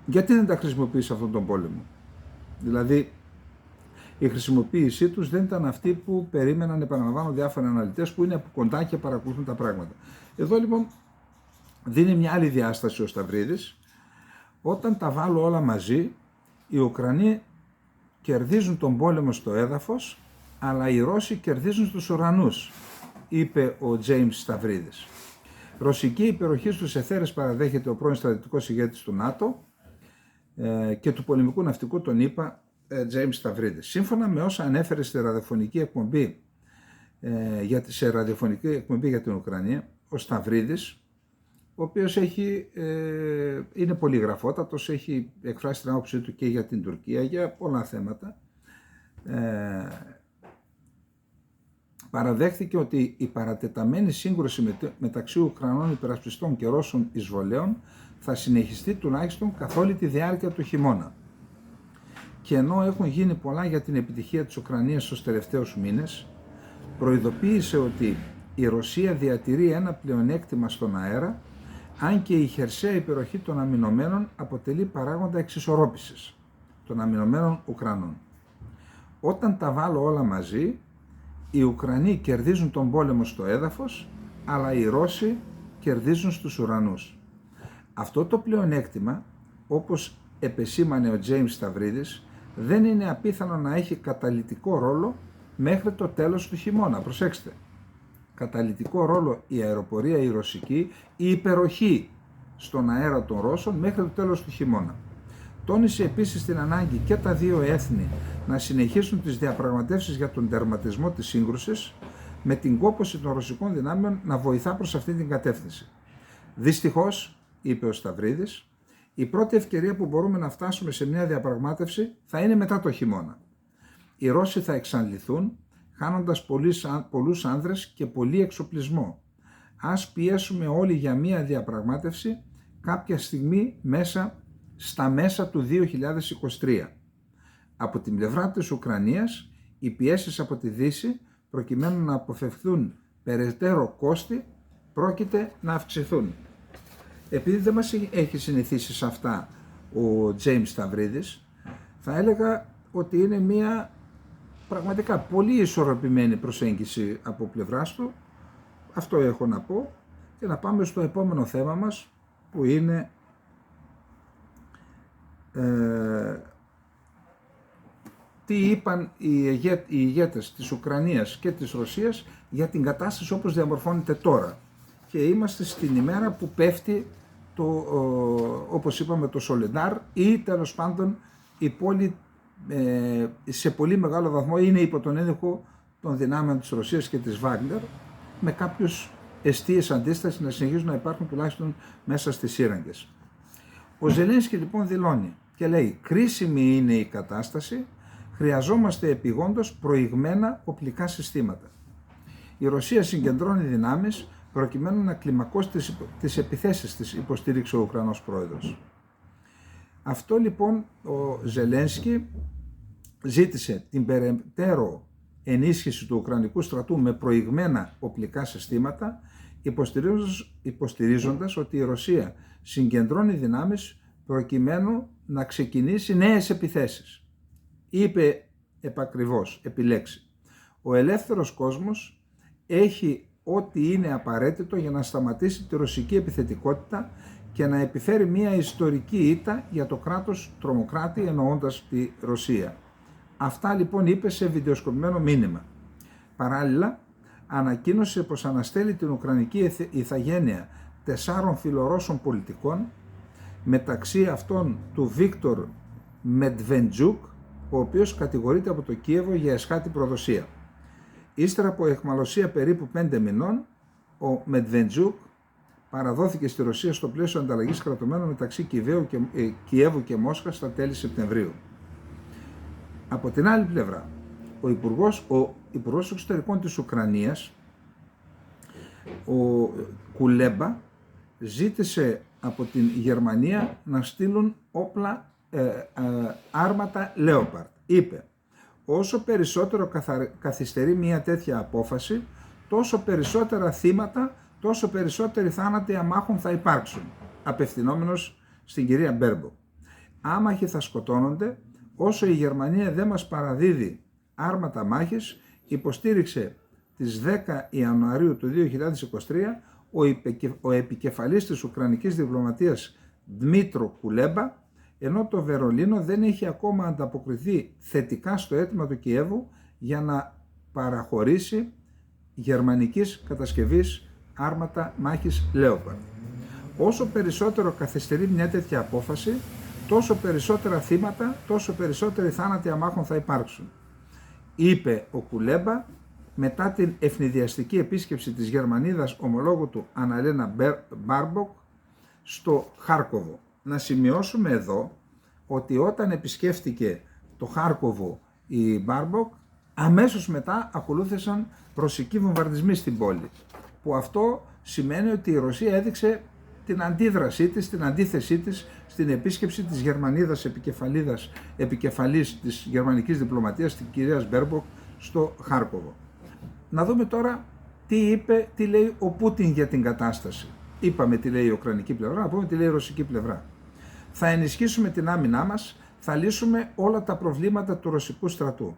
γιατί δεν τα χρησιμοποιεί σε αυτόν τον πόλεμο? Δηλαδή, η χρησιμοποίησή τους δεν ήταν αυτή που περίμεναν, επαναλαμβάνω, διάφοροι αναλυτές που είναι από κοντά και παρακολουθούν τα πράγματα. Εδώ λοιπόν δίνει μια άλλη διάσταση ο Σταυρίδης. Όταν τα βάλω όλα μαζί, οι Ουκρανοί κερδίζουν τον πόλεμο στο έδαφος, αλλά οι Ρώσοι κερδίζουν στους ουρανούς, είπε ο Τζέιμς Σταυρίδης. Ρωσική υπεροχή στους αιθέρες παραδέχεται ο πρώην στρατιωτικός ηγέτης του ΝΑΤΟ και του πολεμικού ναυτικού των ΗΠΑ, Τζέιμς Σταυρίδης. Σύμφωνα με όσα ανέφερε σε ραδιοφωνική εκπομπή για την Ουκρανία, ο Σταυρίδης, ο οποίος είναι πολυγραφότατος, έχει εκφράσει την άποψή του και για την Τουρκία, για πολλά θέματα, παραδέχθηκε ότι η παρατεταμένη σύγκρουση μεταξύ Ουκρανών υπερασπιστών και Ρώσων εισβολέων θα συνεχιστεί τουλάχιστον καθ' όλη τη διάρκεια του χειμώνα. Και ενώ έχουν γίνει πολλά για την επιτυχία της Ουκρανίας στους τελευταίους μήνες, προειδοποίησε ότι η Ρωσία διατηρεί ένα πλεονέκτημα στον αέρα, αν και η χερσαία υπεροχή των αμυνωμένων αποτελεί παράγοντα εξισορρόπησης των αμυνωμένων Ουκρανών. Όταν τα βάλω όλα μαζί, οι Ουκρανοί κερδίζουν τον πόλεμο στο έδαφος, αλλά οι Ρώσοι κερδίζουν στους ουρανούς. Αυτό το πλεονέκτημα, όπως επεσήμανε ο Τζέιμς Σταυρίδης, δεν είναι απίθανο να έχει καταλυτικό ρόλο μέχρι το τέλος του χειμώνα. Προσέξτε, καταλυτικό ρόλο η αεροπορία η ρωσική, η υπεροχή στον αέρα των Ρώσων μέχρι το τέλος του χειμώνα. Τόνισε επίσης την ανάγκη και τα δύο έθνη να συνεχίσουν τις διαπραγματεύσεις για τον τερματισμό της σύγκρουσης, με την κόπωση των ρωσικών δυνάμεων να βοηθά προς αυτή την κατεύθυνση. Δυστυχώς, είπε ο Σταυρίδης, η πρώτη ευκαιρία που μπορούμε να φτάσουμε σε μια διαπραγμάτευση θα είναι μετά το χειμώνα. Οι Ρώσοι θα εξαντληθούν, χάνοντας πολλούς άνδρες και πολύ εξοπλισμό. Ας πιέσουμε όλοι για μια διαπραγμάτευση κάποια στιγμή στα μέσα του 2023. Από την πλευρά της Ουκρανίας, οι πιέσεις από τη Δύση, προκειμένου να αποφευχθούν περαιτέρω κόστη, πρόκειται να αυξηθούν. Επειδή δεν μας έχει συνηθίσει σε αυτά ο Τζέιμς Σταυρίδης, Θα έλεγα ότι είναι μια πραγματικά πολύ ισορροπημένη προσέγγιση από πλευράς του. Αυτό έχω να πω και να πάμε στο επόμενο θέμα μας, που είναι τι είπαν οι ηγέτες της Ουκρανίας και της Ρωσίας για την κατάσταση όπως διαμορφώνεται τώρα. Και είμαστε στην ημέρα που πέφτει όπως είπαμε το Σολεντάρ, ή τέλος πάντων η πόλη σε πολύ μεγάλο βαθμό είναι υπό τον έλεγχο των δυνάμεων της Ρωσίας και της Βάγνερ, με κάποιους εστίες αντίστασης να συνεχίζουν να υπάρχουν τουλάχιστον μέσα στις σύραγγες. Ο Ζελένσκι λοιπόν δηλώνει και λέει: κρίσιμη είναι η κατάσταση, χρειαζόμαστε επειγόντως προηγμένα οπλικά συστήματα. Η Ρωσία συγκεντρώνει δυνάμεις προκειμένου να κλιμακώσει τις επιθέσεις της, υποστήριξε ο Ουκρανός πρόεδρος. Αυτό λοιπόν ο Ζελένσκι ζήτησε την περαιτέρω ενίσχυση του Ουκρανικού στρατού με προηγμένα οπλικά συστήματα, υποστηρίζοντας ότι η Ρωσία συγκεντρώνει δυνάμεις προκειμένου να ξεκινήσει νέες επιθέσεις. Είπε επακριβώς, επιλέξει: ο ελεύθερος κόσμος έχει ό,τι είναι απαραίτητο για να σταματήσει τη ρωσική επιθετικότητα και να επιφέρει μια ιστορική ήττα για το κράτος τρομοκράτη, εννοώντας τη Ρωσία. Αυτά λοιπόν είπε σε βιντεοσκοπημένο μήνυμα. Παράλληλα, ανακοίνωσε πως αναστέλει την Ουκρανική ηθαγένεια 4 φιλορώσων πολιτικών, μεταξύ αυτών του Βίκτορ Μετβεντζούκ, ο οποίος κατηγορείται από το Κίεβο για εσχάτη προδοσία. Ύστερα από αιχμαλωσία περίπου 5 μηνών, ο Μετβεντζούκ παραδόθηκε στη Ρωσία στο πλαίσιο ανταλλαγής κρατουμένων μεταξύ Κιέβου και Μόσχας στα τέλη Σεπτεμβρίου. Από την άλλη πλευρά, ο Υπουργός Εξωτερικών της Ουκρανίας, ο Κουλέμπα, ζήτησε από την Γερμανία να στείλουν όπλα, άρματα Leopard. Είπε: όσο περισσότερο καθυστερεί μια τέτοια απόφαση, τόσο περισσότερα θύματα, τόσο περισσότεροι θάνατοι αμάχων θα υπάρξουν. Απευθυνόμενος στην κυρία Μπέρμποκ. Άμαχοι θα σκοτώνονται, όσο η Γερμανία δεν μας παραδίδει άρματα μάχης, υποστήριξε τις 10 Ιανουαρίου του 2023 ο επικεφαλής της Ουκρανικής διπλωματίας Δμήτρο Κουλέμπα, ενώ το Βερολίνο δεν έχει ακόμα ανταποκριθεί θετικά στο αίτημα του Κιέβου για να παραχωρήσει γερμανικής κατασκευής άρματα μάχης Leopard. Όσο περισσότερο καθυστερεί μια τέτοια απόφαση, τόσο περισσότερα θύματα, τόσο περισσότεροι θάνατοι αμάχων θα υπάρξουν, είπε ο Κουλέμπα μετά την ευνηδιαστική επίσκεψη της Γερμανίδας ομολόγου του Αναλένα Μπάρμποκ στο Χάρκοβο. Να σημειώσουμε εδώ ότι όταν επισκέφτηκε το Χάρκοβο η Μπάρμποκ, αμέσως μετά ακολούθησαν ρωσικοί βομβαρδισμοί στην πόλη, που αυτό σημαίνει ότι η Ρωσία έδειξε την αντίδρασή της, την αντίθεσή της στην επίσκεψη της Γερμανίδας επικεφαλής της γερμανικής διπλωματίας, της κυρίας Μπέρμποκ, στο Χάρκοβο. Να δούμε τώρα τι λέει ο Πούτιν για την κατάσταση. Είπαμε τι λέει η Ουκρανική πλευρά, να πούμε τι λέει η Ρωσική πλευρά. Θα ενισχύσουμε την άμυνά μας, θα λύσουμε όλα τα προβλήματα του ρωσικού στρατού.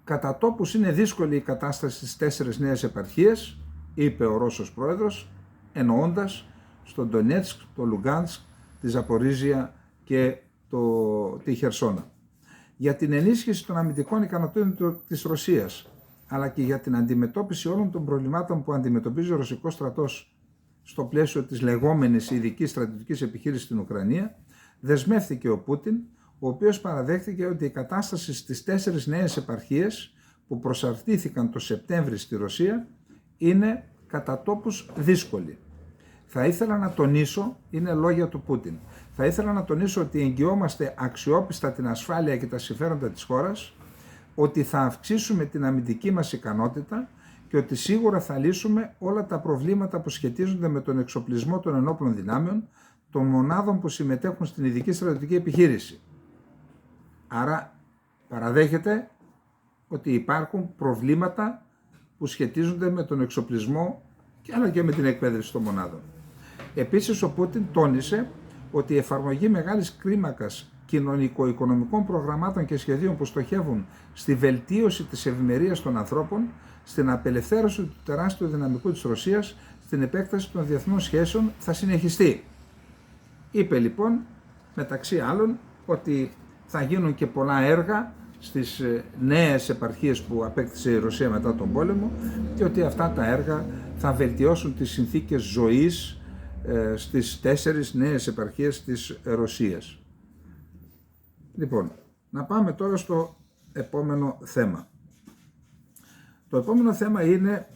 Κατά τόπους είναι δύσκολη η κατάσταση στις 4 νέες επαρχίες, είπε ο Ρώσος πρόεδρος, εννοώντας στο Ντονέτσκ, το Λουγκάνσκ, τη Ζαπορίζια και τη Χερσόνα. Για την ενίσχυση των αμυντικών ικανοτήτων της Ρωσίας, αλλά και για την αντιμετώπιση όλων των προβλημάτων που αντιμετωπίζει ο ρωσικός στρατός στο πλαίσιο της λεγόμενης ειδικής στρατιωτικής επιχείρησης στην Ουκρανία, δεσμεύθηκε ο Πούτιν, ο οποίος παραδέχθηκε ότι η κατάσταση στις 4 νέες επαρχίες που προσαρτήθηκαν το Σεπτέμβρη στη Ρωσία είναι κατά τόπους δύσκολη. Θα ήθελα να τονίσω, είναι λόγια του Πούτιν, θα ήθελα να τονίσω ότι εγγυόμαστε αξιόπιστα την ασφάλεια και τα συμφέροντα της χώρας, ότι θα αυξήσουμε την αμυντική μας ικανότητα και ότι σίγουρα θα λύσουμε όλα τα προβλήματα που σχετίζονται με τον εξοπλισμό των ενόπλων δυνάμεων, των μονάδων που συμμετέχουν στην ειδική στρατιωτική επιχείρηση. Άρα παραδέχεται ότι υπάρχουν προβλήματα που σχετίζονται με τον εξοπλισμό αλλά και με την εκπαίδευση των μονάδων. Επίσης ο Πούτιν τόνισε ότι η εφαρμογή μεγάλης κλίμακας κοινωνικο-οικονομικών προγραμμάτων και σχεδίων που στοχεύουν στη βελτίωση της ευημερίας των ανθρώπων, στην απελευθέρωση του τεράστιου δυναμικού της Ρωσίας, στην επέκταση των διεθνών σχέσεων θα συνεχιστεί. Είπε λοιπόν μεταξύ άλλων ότι θα γίνουν και πολλά έργα στις νέες επαρχίες που απέκτησε η Ρωσία μετά τον πόλεμο και ότι αυτά τα έργα θα βελτιώσουν τις συνθήκες ζωής στις 4 νέες επαρχίες της Ρωσίας. Λοιπόν, να πάμε τώρα στο επόμενο θέμα. Το επόμενο θέμα είναι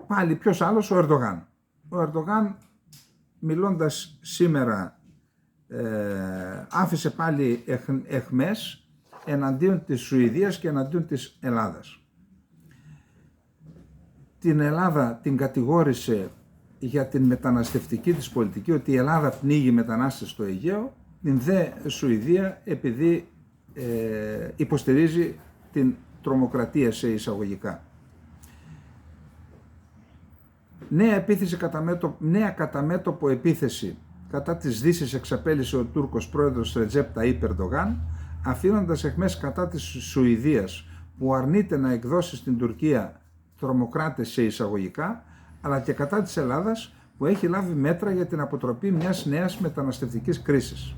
πάλι ποιος άλλος, ο Ερντογάν. Ο Ερντογάν, μιλώντας σήμερα, άφησε πάλι αιχμές εναντίον της Σουηδίας και εναντίον της Ελλάδας. Την Ελλάδα την κατηγόρησε για την μεταναστευτική της πολιτική, ότι η Ελλάδα πνίγει μετανάστες στο Αιγαίο, την δε Σουηδία επειδή υποστηρίζει την τρομοκρατία σε εισαγωγικά. Νέα κατά μέτωπο επίθεση κατά της Δύσης εξαπέλυσε ο Τούρκος πρόεδρος Ρετζέπ Ταΐπ Ερντογάν, αφήνοντας αιχμές κατά της Σουηδίας που αρνείται να εκδώσει στην Τουρκία τρομοκράτες σε εισαγωγικά, αλλά και κατά της Ελλάδας που έχει λάβει μέτρα για την αποτροπή μιας νέας μεταναστευτικής κρίσης.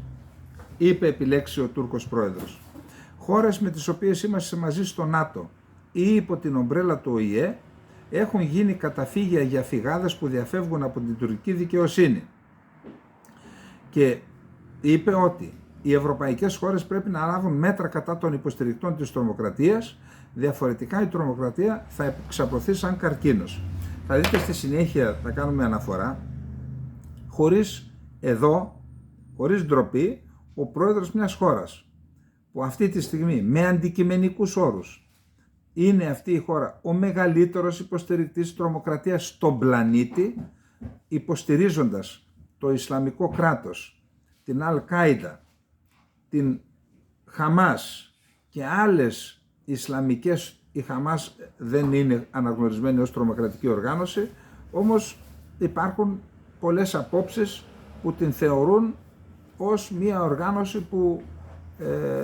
Είπε επιλέξει ο Τούρκος πρόεδρος: χώρες με τις οποίες είμαστε μαζί στο ΝΑΤΟ ή υπό την ομπρέλα του ΟΗΕ έχουν γίνει καταφύγια για φυγάδες που διαφεύγουν από την τουρκική δικαιοσύνη. Και είπε ότι οι ευρωπαϊκές χώρες πρέπει να λάβουν μέτρα κατά των υποστηρικτών της τρομοκρατίας, διαφορετικά η τρομοκρατία θα εξαπλωθεί σαν καρκίνος. Θα δείτε στη συνέχεια, θα κάνουμε αναφορά, χωρίς ντροπή, ο πρόεδρος μιας χώρας που αυτή τη στιγμή με αντικειμενικούς όρους είναι αυτή η χώρα ο μεγαλύτερος υποστηρικτής τρομοκρατίας στον πλανήτη, υποστηρίζοντας το Ισλαμικό κράτος, την Αλ-Κάιδα, την Χαμάς και άλλες Ισλαμικές. Η Χαμάς δεν είναι αναγνωρισμένη ως τρομοκρατική οργάνωση, όμως υπάρχουν πολλές απόψεις που την θεωρούν ως μια οργάνωση που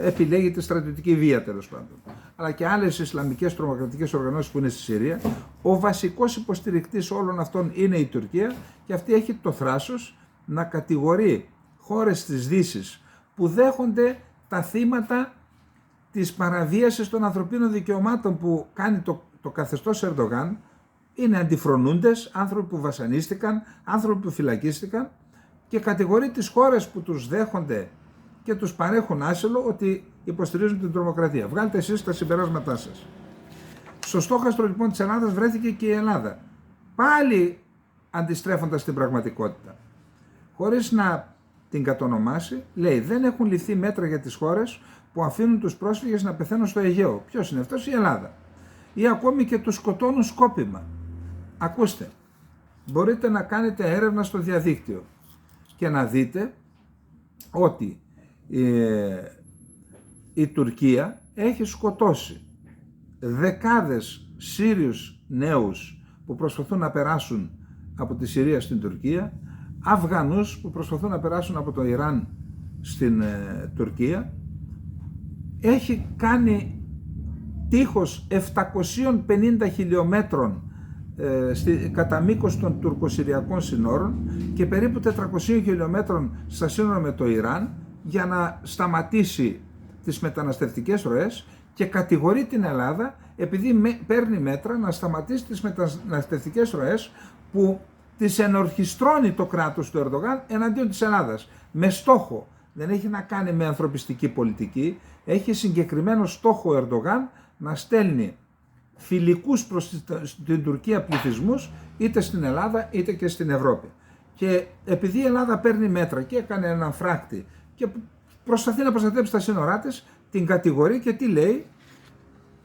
επιλέγει τη στρατιωτική βία, τέλος πάντων. Αλλά και άλλες Ισλαμικές τρομοκρατικές οργανώσεις που είναι στη Συρία. Ο βασικός υποστηρικτής όλων αυτών είναι η Τουρκία και αυτή έχει το θράσος να κατηγορεί χώρες της Δύσης που δέχονται τα θύματα της παραβίασης των ανθρωπίνων δικαιωμάτων που κάνει το καθεστώς Ερντογάν. Είναι αντιφρονούντες, άνθρωποι που βασανίστηκαν, άνθρωποι που φυλακίστηκαν, και κατηγορεί τις χώρες που τους δέχονται και τους παρέχουν άσυλο ότι υποστηρίζουν την τρομοκρατία. Βγάλτε εσείς τα συμπεράσματά σας. Στο στόχαστρο λοιπόν της Ελλάδας βρέθηκε και η Ελλάδα, πάλι αντιστρέφοντας την πραγματικότητα. Χωρίς να την κατονομάσει, λέει: δεν έχουν ληφθεί μέτρα για τις χώρες που αφήνουν τους πρόσφυγες να πεθαίνουν στο Αιγαίο. Ποιος είναι αυτός? Η Ελλάδα. Ή ακόμη και τους σκοτώνουν σκόπιμα. Ακούστε, μπορείτε να κάνετε έρευνα στο διαδίκτυο και να δείτε ότι η Τουρκία έχει σκοτώσει δεκάδες Σύριους νέους που προσπαθούν να περάσουν από τη Συρία στην Τουρκία, Αφγανούς που προσπαθούν να περάσουν από το Ιράν στην Τουρκία. Έχει κάνει τείχος 750 χιλιόμετρων κατά μήκος των τουρκοσυριακών συνόρων και περίπου 400 χιλιόμετρων στα σύνορα με το Ιράν για να σταματήσει τις μεταναστευτικές ροές, και κατηγορεί την Ελλάδα επειδή παίρνει μέτρα να σταματήσει τις μεταναστευτικές ροές που τις ενορχιστρώνει το κράτος του Ερντογάν εναντίον της Ελλάδας. Με στόχο, δεν έχει να κάνει με ανθρωπιστική πολιτική, έχει συγκεκριμένο στόχο ο Ερντογάν να στέλνει φιλικούς προς την Τουρκία πληθυσμούς είτε στην Ελλάδα είτε και στην Ευρώπη. Και επειδή η Ελλάδα παίρνει μέτρα και έκανε έναν φράκτη και προσπαθεί να προστατέψει τα σύνορά της, την κατηγορεί και τι λέει?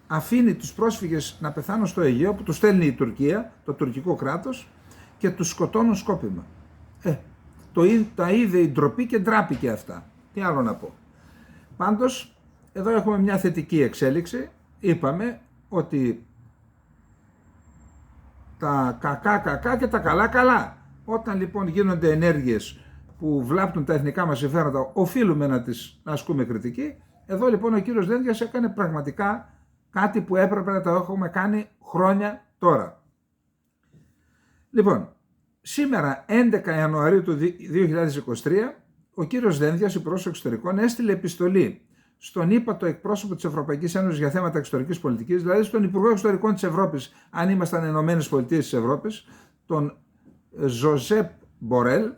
Αφήνει τους πρόσφυγες να πεθάνουν στο Αιγαίο που τους στέλνει η Τουρκία, το τουρκικό κράτος, και τους σκοτώνουν σκόπιμα. Τα είδε η ντροπή και ντράπηκε αυτά. Τι άλλο να πω? Πάντως, εδώ έχουμε μια θετική εξέλιξη. Είπαμε ότι τα κακά κακά και τα καλά καλά. Όταν λοιπόν γίνονται ενέργειες που βλάπτουν τα εθνικά μας συμφέροντα οφείλουμε να ασκούμε κριτική. Εδώ λοιπόν ο κύριος Δένδιας έκανε πραγματικά κάτι που έπρεπε να το έχουμε κάνει χρόνια τώρα. Λοιπόν, σήμερα 11 Ιανουαρίου του 2023 ο κύριος Δένδιας, υπουργός εξωτερικών, έστειλε επιστολή στον ύπατο εκπρόσωπο της Ευρωπαϊκής Ένωσης για θέματα εξωτερικής πολιτικής, δηλαδή στον Υπουργό Εξωτερικών της Ευρώπης, αν ήμασταν Ηνωμένες Πολιτείες της Ευρώπης, τον Ζωζέπ Μπορέλ,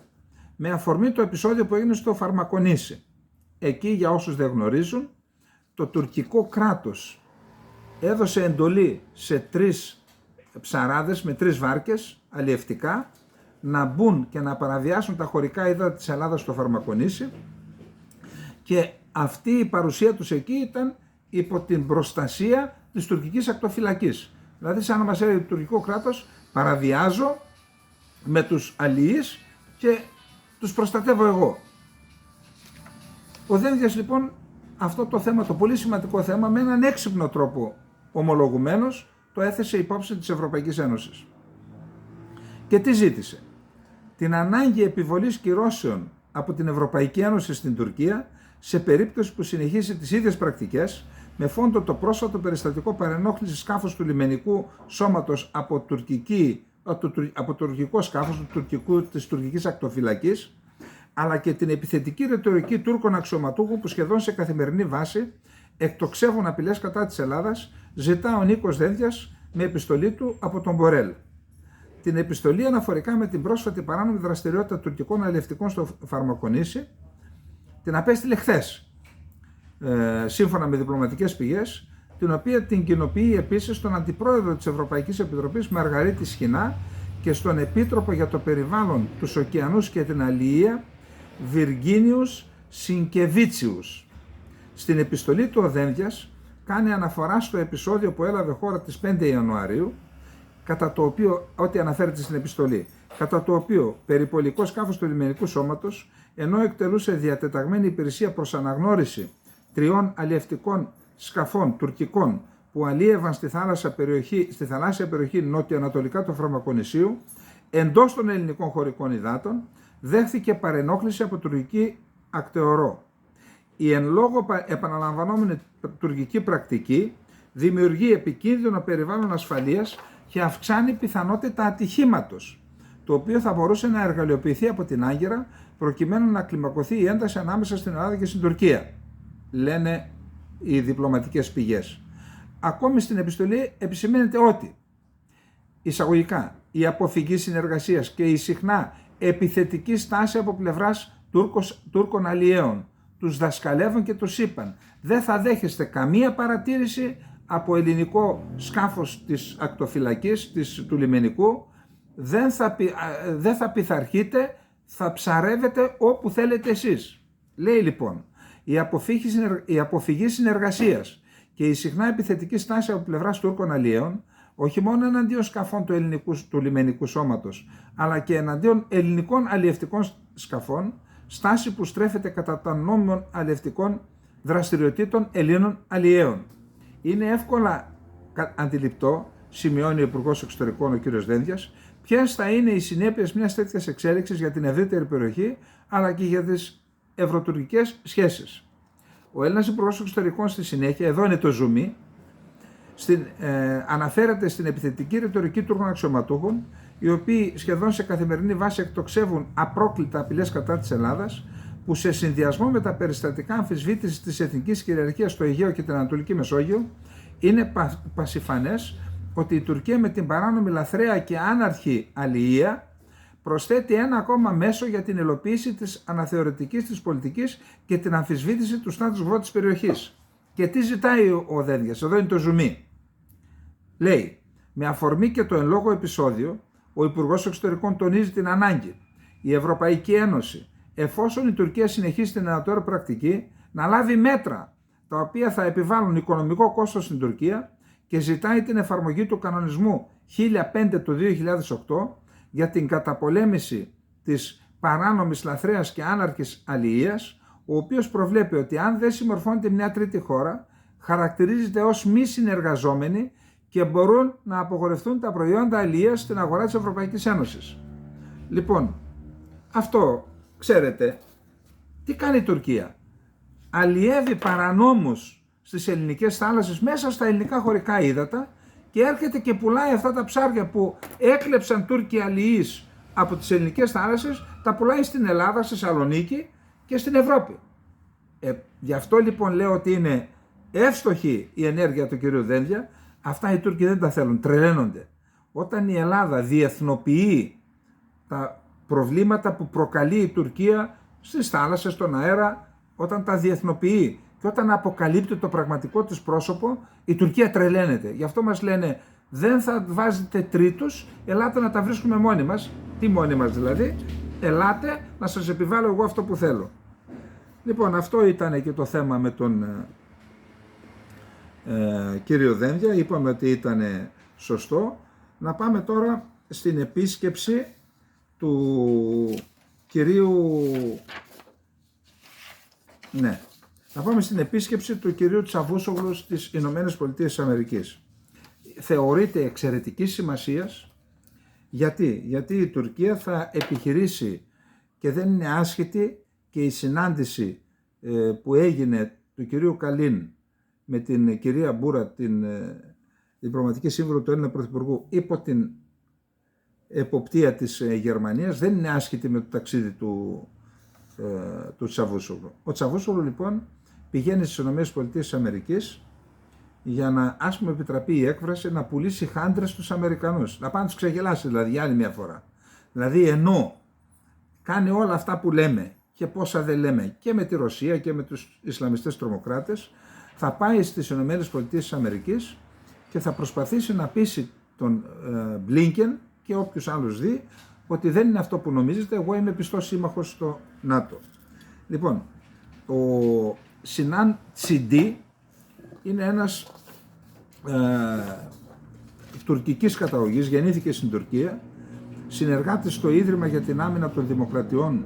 με αφορμή το επεισόδιο που έγινε στο Φαρμακονήσι. Εκεί, για όσους δεν γνωρίζουν, το τουρκικό κράτος έδωσε εντολή σε 3 ψαράδες με 3 βάρκες αλλιευτικά να μπουν και να παραβιάσουν τα χωρικά ύδατα της Ελλάδας στο Φαρμακονήσι, και αυτή η παρουσία τους εκεί ήταν υπό την προστασία της τουρκικής ακτοφυλακής. Δηλαδή σαν να μας έλεγε το τουρκικό κράτος, παραβιάζω με τους αλλιείς και τους προστατεύω εγώ. Ο Δένδιας λοιπόν αυτό το θέμα, το πολύ σημαντικό θέμα, με έναν έξυπνο τρόπο ομολογουμένος το έθεσε υπόψη της Ευρωπαϊκής Ένωσης. Και τι ζήτησε? Την ανάγκη επιβολής κυρώσεων από την Ευρωπαϊκή Ένωση στην Τουρκία σε περίπτωση που συνεχίσει τις ίδιες πρακτικές, με φόντο το πρόσφατο περιστατικό παρενόχλησης σκάφους του λιμενικού σώματος από τουρκικό σκάφος της τουρκικής ακτοφυλακής, αλλά και την επιθετική ρητορική Τούρκων αξιωματούχων που σχεδόν σε καθημερινή βάση εκτοξεύουν απειλές κατά της Ελλάδας, ζητά ο Νίκος Δένδιας με επιστολή του από τον Μπορέλ. Την επιστολή αναφορικά με την πρόσφατη παράνομη δραστηριότητα τουρκικών αλλιευτικών στο Φαρμακονήσι την απέστειλε χθες, σύμφωνα με διπλωματικές πηγές, την οποία την κοινοποιεί επίσης στον Αντιπρόεδρο της Ευρωπαϊκής Επιτροπής Μαργαρίτη Σχοινά και στον Επίτροπο για το Περιβάλλον, τους Ωκεανούς και την Αλληλεία Βιργίνιους Σινκεβίτσιους. Στην επιστολή του ο Δένδιας κάνει αναφορά στο επεισόδιο που έλαβε χώρα τις 5 Ιανουαρίου, κατά το οποίο, ό,τι αναφέρεται στην επιστολή, κατά το οποίο περιπολικό σκάφος του λιμενικού σώματος, ενώ εκτελούσε διατεταγμένη υπηρεσία προς αναγνώριση 3 αλλιευτικών σκαφών τουρκικών που αλλίευαν στη θαλάσσια περιοχή νότιο-ανατολικά του Φαρμακονησίου, εντός των ελληνικών χωρικών υδάτων, δέχθηκε παρενόχληση από τουρκική ακτεωρό. Η εν λόγω επαναλαμβανόμενη τουρκική πρακτική δημιουργεί επικίνδυνο περιβάλλον ασφαλείας και αυξάνει πιθανότητα ατυχήματος, το οποίο θα μπορούσε να εργαλειοποιηθεί από την Άγκυρα προκειμένου να κλιμακωθεί η ένταση ανάμεσα στην Ελλάδα και στην Τουρκία, λένε οι διπλωματικές πηγές. Ακόμη στην επιστολή επισημαίνεται ότι εισαγωγικά η αποφυγή συνεργασίας και η συχνά επιθετική στάση από πλευράς Τούρκων αλλιέων τους δασκαλεύουν και τους είπαν: δεν θα δέχεστε καμία παρατήρηση από ελληνικό σκάφος της ακτοφυλακής, του λιμενικού, δεν θα πειθαρχείτε, θα ψαρεύετε όπου θέλετε εσείς. Λέει λοιπόν, η αποφυγή συνεργασίας και η συχνά επιθετική στάση από πλευράς Τούρκων αλλιέων, όχι μόνο εναντίον σκαφών του λιμενικού σώματος, αλλά και εναντίον ελληνικών αλλιευτικών σκαφών, στάση που στρέφεται κατά των νόμιμων αλλιευτικών δραστηριοτήτων Ελλήνων αλλιέων. Είναι εύκολα αντιληπτό, σημειώνει ο Υπουργός Εξωτερικών ο κ. Δένδιας, ποιες θα είναι οι συνέπειες μιας τέτοιας εξέλιξης για την ευρύτερη περιοχή, αλλά και για τις ευρωτουρκικές σχέσεις. Ο Έλληνας Υπουργός Εξωτερικών στη συνέχεια, εδώ είναι το ζουμί, αναφέρεται στην επιθετική ρητορική Τούρκων αξιωματούχων, οι οποίοι σχεδόν σε καθημερινή βάση εκτοξεύουν απρόκλητα απειλές κατά της Ελλάδας, που σε συνδυασμό με τα περιστατικά αμφισβήτησης της εθνικής κυριαρχίας στο Αιγαίο και την Ανατολική Μεσόγειο, είναι πασιφανές ότι η Τουρκία με την παράνομη, λαθρέα και άναρχη αλληλεία προσθέτει ένα ακόμα μέσο για την υλοποίηση της αναθεωρητικής της πολιτικής και την αμφισβήτηση του status quo της περιοχής. Και τι ζητάει ο Δένδιας? Εδώ είναι το ζουμί. Λέει, με αφορμή και το εν λόγω επεισόδιο, ο Υπουργός Εξωτερικών τονίζει την ανάγκη η Ευρωπαϊκή Ένωση, εφόσον η Τουρκία συνεχίσει την ανατора πρακτική, να λάβει μέτρα τα οποία θα επιβάλλουν οικονομικό κόστος στην Τουρκία, και ζητάει την εφαρμογή του κανονισμού 1005 του 2008 για την καταπολέμηση της παράνομης, λαθρέας και άναρχης αλληλείας, ο οποίος προβλέπει ότι αν δεν συμμορφώνεται μια τρίτη χώρα, χαρακτηρίζεται ως μη συνεργαζόμενη και μπορούν να απογορευτούν τα προϊόντα αλληλείας στην αγορά της Ευρωπαϊκής Ένωσης. Λοιπόν, αυτό ξέρετε, τι κάνει η Τουρκία? Αλλιεύει παρανόμως στις ελληνικές θάλασσες μέσα στα ελληνικά χωρικά ύδατα και έρχεται και πουλάει αυτά τα ψάρια που έκλεψαν Τούρκοι αλλιείς από τις ελληνικές θάλασσες, τα πουλάει στην Ελλάδα, στη Θεσσαλονίκη και στην Ευρώπη. Γι' αυτό λοιπόν λέω ότι είναι εύστοχη η ενέργεια του κυρίου Δένδια. Αυτά οι Τούρκοι δεν τα θέλουν, τρελαίνονται. Όταν η Ελλάδα διεθνοποιεί τα προβλήματα που προκαλεί η Τουρκία στις θάλασσες, στον αέρα, όταν τα διεθνοποιεί και όταν αποκαλύπτει το πραγματικό της πρόσωπο, η Τουρκία τρελαίνεται. Γι' αυτό μας λένε, δεν θα βάζετε τρίτους, ελάτε να τα βρίσκουμε μόνοι μας. Τι μόνοι μας δηλαδή? Ελάτε να σας επιβάλλω εγώ αυτό που θέλω. Λοιπόν, αυτό ήταν και το θέμα με τον κύριο Δένδια. Είπαμε ότι ήταν σωστό. Να πάμε τώρα στην επίσκεψη του κυρίου... Ναι. Να πάμε στην επίσκεψη του κυρίου Τσαβούσογλου στις Ηνωμένες Πολιτείες Αμερικής. Θεωρείται εξαιρετικής σημασίας. Γιατί η Τουρκία θα επιχειρήσει, και δεν είναι άσχετη, και η συνάντηση που έγινε του κυρίου Καλίν με την κυρία Μπούρα, την διπλωματική σύμβουλο του Έλληνα Πρωθυπουργού, υπό την εποπτεία της Γερμανίας, δεν είναι άσχετη με το ταξίδι του Τσαβούσογλου. Ο Τσαβούσογλου λοιπόν πηγαίνει στις ΗΠΑ για να, ας πούμε, επιτραπεί η έκφραση, να πουλήσει χάντρες στους Αμερικανούς. Να πάνε τους ξεγελάσει δηλαδή για άλλη μια φορά. Δηλαδή ενώ κάνει όλα αυτά που λέμε και πόσα δεν λέμε και με τη Ρωσία και με τους Ισλαμιστές τρομοκράτες, θα πάει στις ΗΠΑ και θα προσπαθήσει να πείσει τον Μπλίνκεν και όποιους άλλους δει ότι δεν είναι αυτό που νομίζετε, εγώ είμαι πιστός σύμμαχος στο ΝΑΤΟ. Λοιπόν, ο Σινάν Τσιντί είναι ένας τουρκικής καταγωγής, γεννήθηκε στην Τουρκία, συνεργάτης στο Ίδρυμα για την Άμυνα των Δημοκρατιών,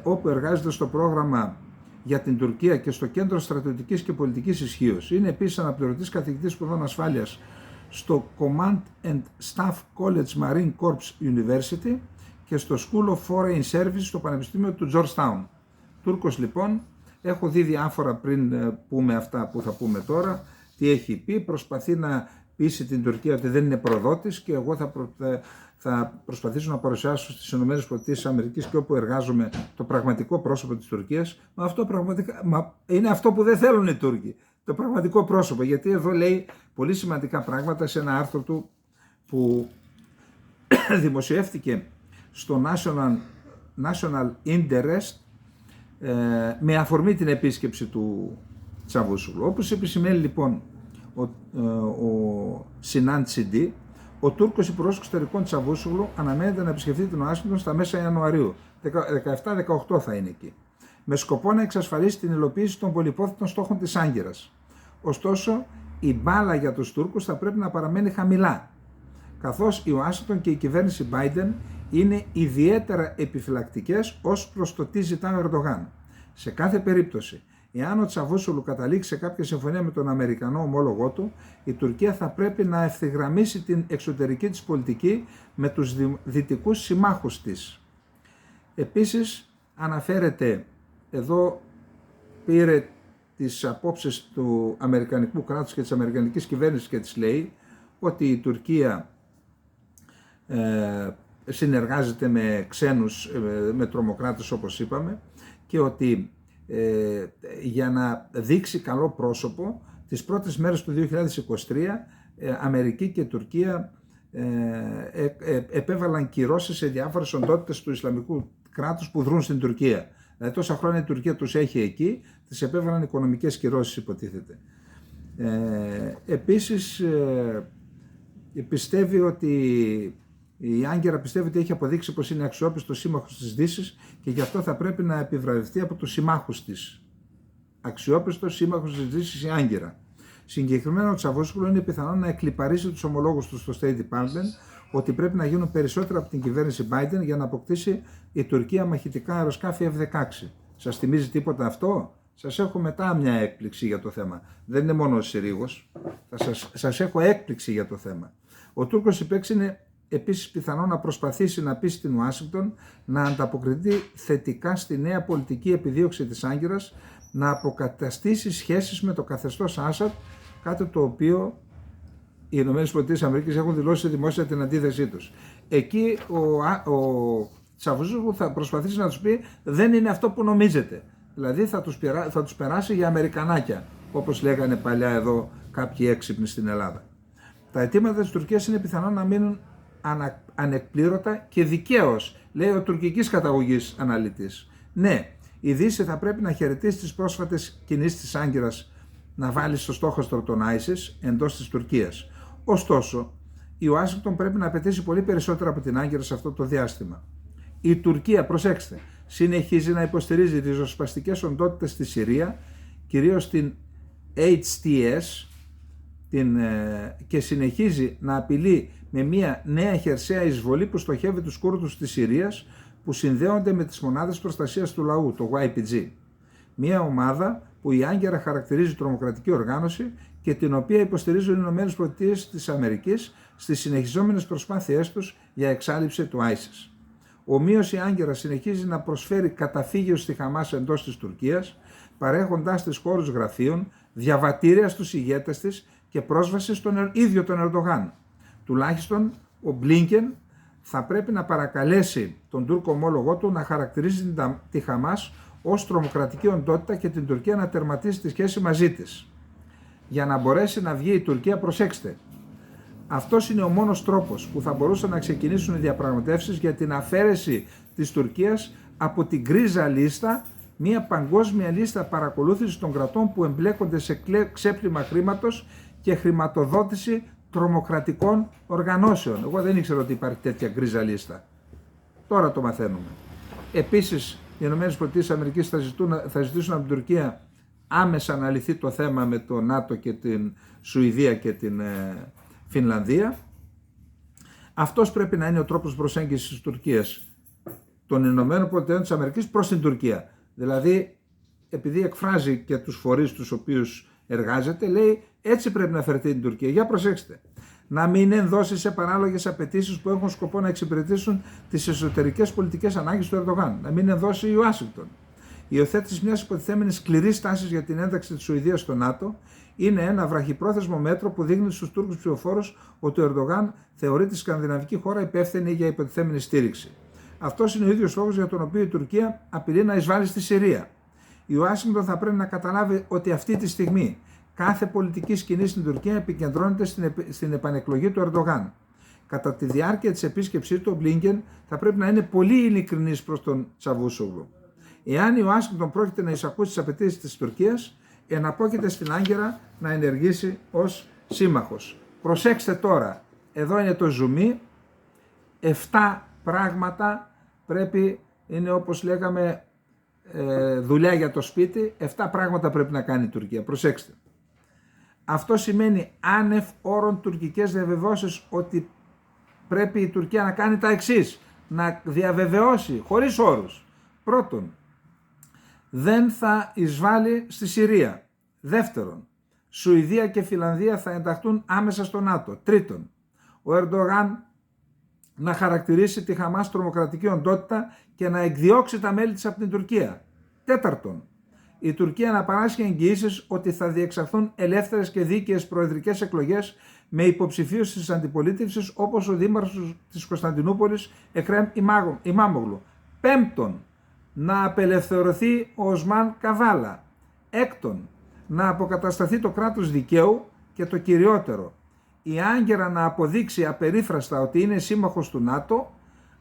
όπου εργάζεται στο πρόγραμμα για την Τουρκία και στο Κέντρο Στρατιωτικής και Πολιτικής Ισχύως. Είναι επίσης αναπληρωτής καθηγητής σπουδών ασφάλειας στο Command and Staff College Marine Corps University και στο School of Foreign Service στο Πανεπιστήμιο του Georgetown. Τούρκος λοιπόν, έχω δει διάφορα πριν πούμε αυτά που θα πούμε τώρα, τι έχει πει, προσπαθεί να πείσει την Τουρκία ότι δεν είναι προδότης και εγώ θα προσπαθήσω να παρουσιάσω στις ΗΠΑ και όπου εργάζομαι το πραγματικό πρόσωπο της Τουρκίας. Αυτό πραγματικά είναι αυτό που δεν θέλουν οι Τούρκοι, το πραγματικό πρόσωπο, γιατί εδώ λέει πολύ σημαντικά πράγματα σε ένα άρθρο του που δημοσιεύτηκε στο National Interest με αφορμή την επίσκεψη του Τσαβούσογλου. Όπως επισημαίνει λοιπόν ο Σινάν Τσιντί, ο Τούρκος Υπουργός Εξωτερικών Τσαβούσογλου αναμένεται να επισκεφτεί την Ουάσιγκτον στα μέσα Ιανουαρίου, 17-18 θα είναι εκεί, με σκοπό να εξασφαλίσει την υλοποίηση των πολυπόθητων στόχων της Άγκυρας. Ωστόσο, η μπάλα για τους Τούρκους θα πρέπει να παραμένει χαμηλά, καθώς η Ουάσιγκτον και η κυβέρνηση Biden είναι ιδιαίτερα επιφυλακτικές ως προς το τι ζητά ο Ερντογάν. Σε κάθε περίπτωση, εάν ο Τσαβούσογλου καταλήξει σε κάποια συμφωνία με τον Αμερικανό ομόλογό του, η Τουρκία θα πρέπει να ευθυγραμμίσει την εξωτερική της πολιτική με τους δυτικούς συμμάχους της. Επίσης, αναφέρεται, εδώ πήρε τις απόψεις του Αμερικανικού κράτους και της Αμερικανικής κυβέρνησης και της λέει ότι η Τουρκία συνεργάζεται με ξένους, με τρομοκράτες όπως είπαμε, και ότι για να δείξει καλό πρόσωπο, τις πρώτες μέρες του 2023 Αμερική και Τουρκία επέβαλαν κυρώσεις σε διάφορες οντότητες του Ισλαμικού κράτους που δρούν στην Τουρκία. Δηλαδή τόσα χρόνια η Τουρκία τους έχει εκεί, τις επέβαλαν οικονομικές κυρώσεις υποτίθεται. Επίσης πιστεύει ότι η Άγκυρα πιστεύει ότι έχει αποδείξει πως είναι αξιόπιστος σύμμαχος της Δύσης και γι' αυτό θα πρέπει να επιβραβευτεί από τους συμμάχους της. Αξιόπιστος σύμμαχος της Δύσης η Άγκυρα. Συγκεκριμένα ο Τσαβούσογλου είναι πιθανό να εκλιπαρίσει τους ομολόγους του στο State Department ότι πρέπει να γίνουν περισσότερα από την κυβέρνηση Biden για να αποκτήσει η Τουρκία μαχητικά αεροσκάφη F-16. Σας θυμίζει τίποτα αυτό? Σας έχω μετά μια έκπληξη για το θέμα. Δεν είναι μόνο ο Συρίγος. Σας έχω έκπληξη για το θέμα. Ο Τούρκος υπέξινε επίσης πιθανό να προσπαθήσει να πείσει την Ουάσιγκτον να ανταποκριθεί θετικά στη νέα πολιτική επιδίωξη της Άγκυρας, να αποκαταστήσει σχέσεις με το καθεστώς Άσαντ, κάτι το οποίο οι ΗΠΑ έχουν δηλώσει δημόσια την αντίθεσή τους. Εκεί ο Τσαβούσογλου θα προσπαθήσει να τους πει δεν είναι αυτό που νομίζετε. Δηλαδή θα τους περάσει για Αμερικανάκια, όπως λέγανε παλιά εδώ κάποιοι έξυπνοι στην Ελλάδα. Τα αιτήματα της Τουρκίας είναι πιθανό να μείνουν ανεκπλήρωτα και δικαίως, λέει ο τουρκικής καταγωγής αναλυτής. Ναι, η Δύση θα πρέπει να χαιρετήσει τις πρόσφατες κινήσεις της Άγκυρας να βάλει στο στόχαστρο τον ISIS εντός της Τουρκίας. Ωστόσο, η Ουάσιγκτον πρέπει να απαιτήσει πολύ περισσότερα από την Άγκυρα σε αυτό το διάστημα. Η Τουρκία, προσέξτε, συνεχίζει να υποστηρίζει ριζοσπαστικές οντότητες στη Συρία, κυρίως την HTS, και συνεχίζει να απειλεί με μια νέα χερσαία εισβολή που στοχεύει τους Κούρδους της Συρίας, που συνδέονται με τις μονάδες προστασίας του λαού, το YPG. Μια ομάδα που η Άγκυρα χαρακτηρίζει τρομοκρατική οργάνωση και την οποία υποστηρίζουν οι ΗΠΑ της Αμερικής στις συνεχιζόμενες προσπάθειές τους για εξάλειψη του ISIS. Ομοίως η Άγκυρα συνεχίζει να προσφέρει καταφύγιο στη Χαμάς εντός της Τουρκίας, παρέχοντάς της χώρους γραφείων, διαβατήρια στους ηγέτες της και πρόσβαση στον ίδιο τον Ερντογάν. Τουλάχιστον ο Μπλίνκεν θα πρέπει να παρακαλέσει τον Τούρκο ομόλογό του να χαρακτηρίζει τη Χαμάς ως τρομοκρατική οντότητα και την Τουρκία να τερματίσει τη σχέση μαζί της. Για να μπορέσει να βγει η Τουρκία, προσέξτε, αυτός είναι ο μόνος τρόπος που θα μπορούσαν να ξεκινήσουν οι διαπραγματεύσεις για την αφαίρεση της Τουρκίας από την γκρίζα λίστα, μια παγκόσμια λίστα παρακολούθησης των κρατών που εμπλέκονται σε ξέπλυμα χρήματος και χρηματοδότηση τρομοκρατικών οργανώσεων. Εγώ δεν ήξερα ότι υπάρχει τέτοια γκρίζα λίστα. Τώρα το μαθαίνουμε. Επίσης, οι ΗΠΑ θα ζητήσουν από την Τουρκία άμεσα να λυθεί το θέμα με το ΝΑΤΟ και την Σουηδία και την Φινλανδία. Αυτός πρέπει να είναι ο τρόπος προσέγγισης της Τουρκίας, των ΗΠΑ προς την Τουρκία. Δηλαδή, επειδή εκφράζει και τους φορείς τους οποίους εργάζεται, λέει έτσι πρέπει να φερθεί την Τουρκία. Για προσέξτε, να μην ενδώσει σε παράλογες απαιτήσεις που έχουν σκοπό να εξυπηρετήσουν τις εσωτερικές πολιτικές ανάγκες του Ερντογάν. Να μην ενδώσει η Ουάσιγκτον. Η υιοθέτηση μιας υποτιθέμενης σκληρής τάσης για την ένταξη της Σουηδίας στο ΝΑΤΟ είναι ένα βραχυπρόθεσμο μέτρο που δείχνει στους Τούρκους ψηφοφόρους ότι ο Ερντογάν θεωρεί τη σκανδιναβική χώρα υπεύθυνη για υποτιθέμενη στήριξη. Αυτός είναι ο ίδιος λόγος για τον οποίο η Τουρκία απειλεί να εισβάλει στη Συρία. Η Ουάσιγκτον θα πρέπει να καταλάβει ότι αυτή τη στιγμή κάθε πολιτική σκηνή στην Τουρκία επικεντρώνεται στην επανεκλογή του Ερντογάν. Κατά τη διάρκεια της επίσκεψής του, ο Μπλίνκεν θα πρέπει να είναι πολύ ειλικρινής προς τον Τσαβούσογλου. Εάν η Ουάσιγκτον πρόκειται να εισακούσει τις απαιτήσεις της Τουρκίας, εναπόκειται στην Άγκυρα να ενεργήσει ως σύμμαχος. Προσέξτε τώρα, εδώ είναι το ζουμί, 7 πράγματα πρέπει, είναι όπως λέγαμε δουλειά για το σπίτι, 7 πράγματα πρέπει να κάνει η Τουρκία. Προσέξτε. Αυτό σημαίνει άνευ όρων τουρκικές διαβεβαιώσεις ότι πρέπει η Τουρκία να κάνει τα εξής, να διαβεβαιώσει χωρίς όρους. Πρώτον, δεν θα εισβάλλει στη Συρία. Δεύτερον, Σουηδία και Φινλανδία θα ενταχθούν άμεσα στο ΝΑΤΟ. Τρίτον, ο Ερντογάν να χαρακτηρίσει τη Χαμάς τρομοκρατική οντότητα και να εκδιώξει τα μέλη της από την Τουρκία. Τέταρτον, η Τουρκία να παράσχει εγγυήσεις ότι θα διεξαχθούν ελεύθερες και δίκαιες προεδρικές εκλογές με υποψηφίους της αντιπολίτευσης όπως ο δήμαρχος της Κωνσταντινούπολης Εκρέμ Ιμάμογλου. Πέμπτον, να απελευθερωθεί ο Οσμάν Καβάλα. Έκτον, να αποκατασταθεί το κράτος δικαίου και το κυριότερο, η Άγκυρα να αποδείξει απερίφραστα ότι είναι σύμμαχος του ΝΑΤΟ,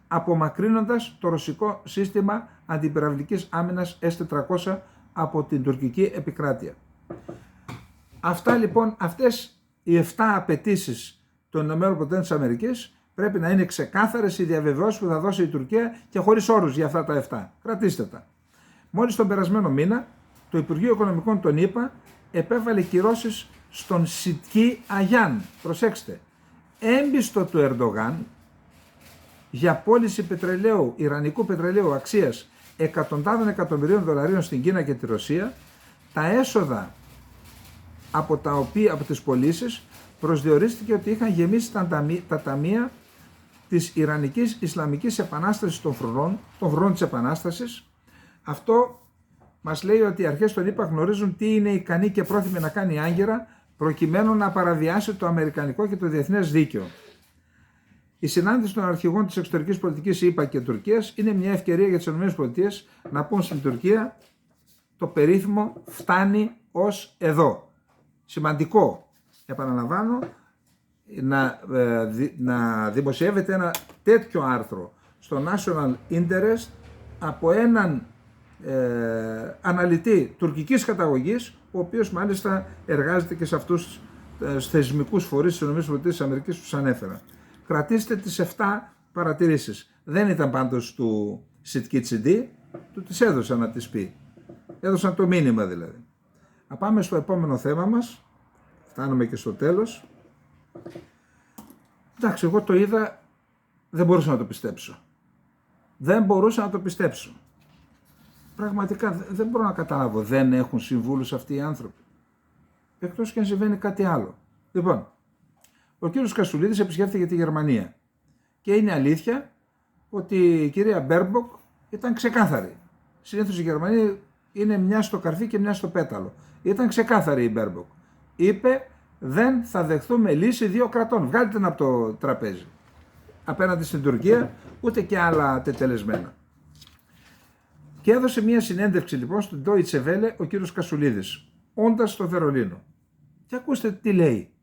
απομακρύνοντας το ρωσικό σύστημα αντιπυραυλικής άμυνας S-400 από την τουρκική επικράτεια. Αυτά λοιπόν, αυτές οι 7 απαιτήσεις των ΗΠΑ πρέπει να είναι ξεκάθαρες οι διαβεβαιώσεις που θα δώσει η Τουρκία και χωρίς όρους για αυτά τα 7. Κρατήστε τα. Μόλις τον περασμένο μήνα, το Υπουργείο Οικονομικών των ΗΠΑ επέβαλε κυρώσεις στον Σιτκί Αγιάν, προσέξτε, έμπιστο του Ερντογάν, για πώληση πετρελαίου, ιρανικού πετρελαίου αξίας εκατοντάδων εκατομμυρίων δολαρίων στην Κίνα και τη Ρωσία, τα έσοδα από τις πωλήσεις προσδιορίστηκε ότι είχαν γεμίσει τα ταμεία της Ιρανικής Ισλαμικής Επανάστασης των φρουρών της Επανάστασης. Αυτό μας λέει ότι οι αρχές των ΗΠΑ γνωρίζουν τι είναι ικανή και πρόθυμη να κάνει η Άγκυρα προκειμένου να παραβιάσει το αμερικανικό και το διεθνές δίκαιο. Η συνάντηση των αρχηγών της εξωτερικής πολιτικής ΗΠΑ και Τουρκίας είναι μια ευκαιρία για τις ΗΠΑ να πούν στην Τουρκία το περίφημο φτάνει ως εδώ. Σημαντικό, επαναλαμβάνω, να δημοσιεύεται ένα τέτοιο άρθρο στο National Interest από έναν αναλυτή τουρκικής καταγωγής, ο οποίος μάλιστα εργάζεται και σε αυτούς τους θεσμικούς φορείς της ΗΠΑ που σας ανέφερα. Κρατήστε τις 7 παρατηρήσεις. Δεν ήταν πάντως του Σιτκίτσιντι, του τις έδωσαν να τις πει. Έδωσαν το μήνυμα δηλαδή. Να πάμε στο επόμενο θέμα μας. Φτάνουμε και στο τέλος. Εντάξει, εγώ το είδα, δεν μπορούσα να το πιστέψω. Δεν μπορούσα να το πιστέψω. Πραγματικά δεν μπορώ να καταλάβω. Δεν έχουν συμβούλους αυτοί οι άνθρωποι. Εκτός και αν συμβαίνει κάτι άλλο. Λοιπόν, ο κύριος Κασουλίδης επισκέφθηκε τη Γερμανία. Και είναι αλήθεια ότι η κυρία Μπέρμποκ ήταν ξεκάθαρη. Συνήθως η Γερμανία είναι μια στο καρφί και μια στο πέταλο. Ήταν ξεκάθαρη η Μπέρμποκ. Είπε δεν θα δεχθούμε λύση 2 κρατών. Βγάλτε την από το τραπέζι. Απέναντι στην Τουρκία, ούτε και άλλα τετελεσμένα. Και έδωσε μια συνέντευξη λοιπόν στον Deutsche Welle ο κύριος Κασουλίδης, όντας στο Βερολίνο. Και ακούστε τι λέει.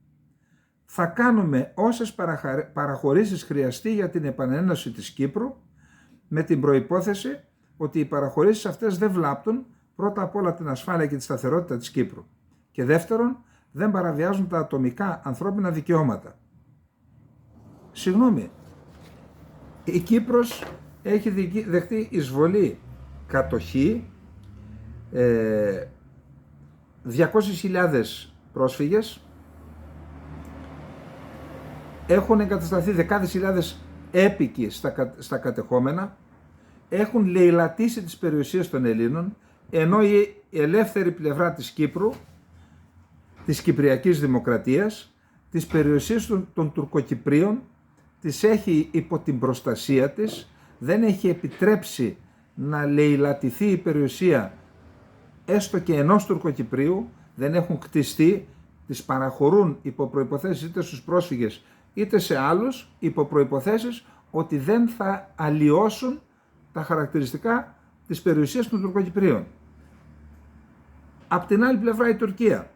Θα κάνουμε όσες παραχωρήσεις χρειαστεί για την επανένωση της Κύπρου, με την προϋπόθεση ότι οι παραχωρήσεις αυτές δεν βλάπτουν πρώτα απ' όλα την ασφάλεια και τη σταθερότητα της Κύπρου και δεύτερον δεν παραβιάζουν τα ατομικά ανθρώπινα δικαιώματα. Συγγνώμη, η Κύπρος έχει δεχτεί εισβολή, κατοχή, 200.000 πρόσφυγες, έχουν εγκατασταθεί δεκάδες χιλιάδες έπικοι στα κατεχόμενα, έχουν λαιλατήσει τις περιουσίες των Ελλήνων, ενώ η ελεύθερη πλευρά της Κύπρου, της Κυπριακής Δημοκρατίας, τις περιουσίες των Τουρκοκυπρίων, τις έχει υπό την προστασία της, δεν έχει επιτρέψει να λαιλατηθεί η περιουσία έστω και ενός Τουρκοκυπρίου, δεν έχουν κτιστεί, τις παραχωρούν υπό προϋποθέσεις είτε στους πρόσφυγες είτε σε άλλους, υπό προϋποθέσεις ότι δεν θα αλλοιώσουν τα χαρακτηριστικά της περιουσίας των Τουρκοκυπρίων. Απ' την άλλη πλευρά η Τουρκία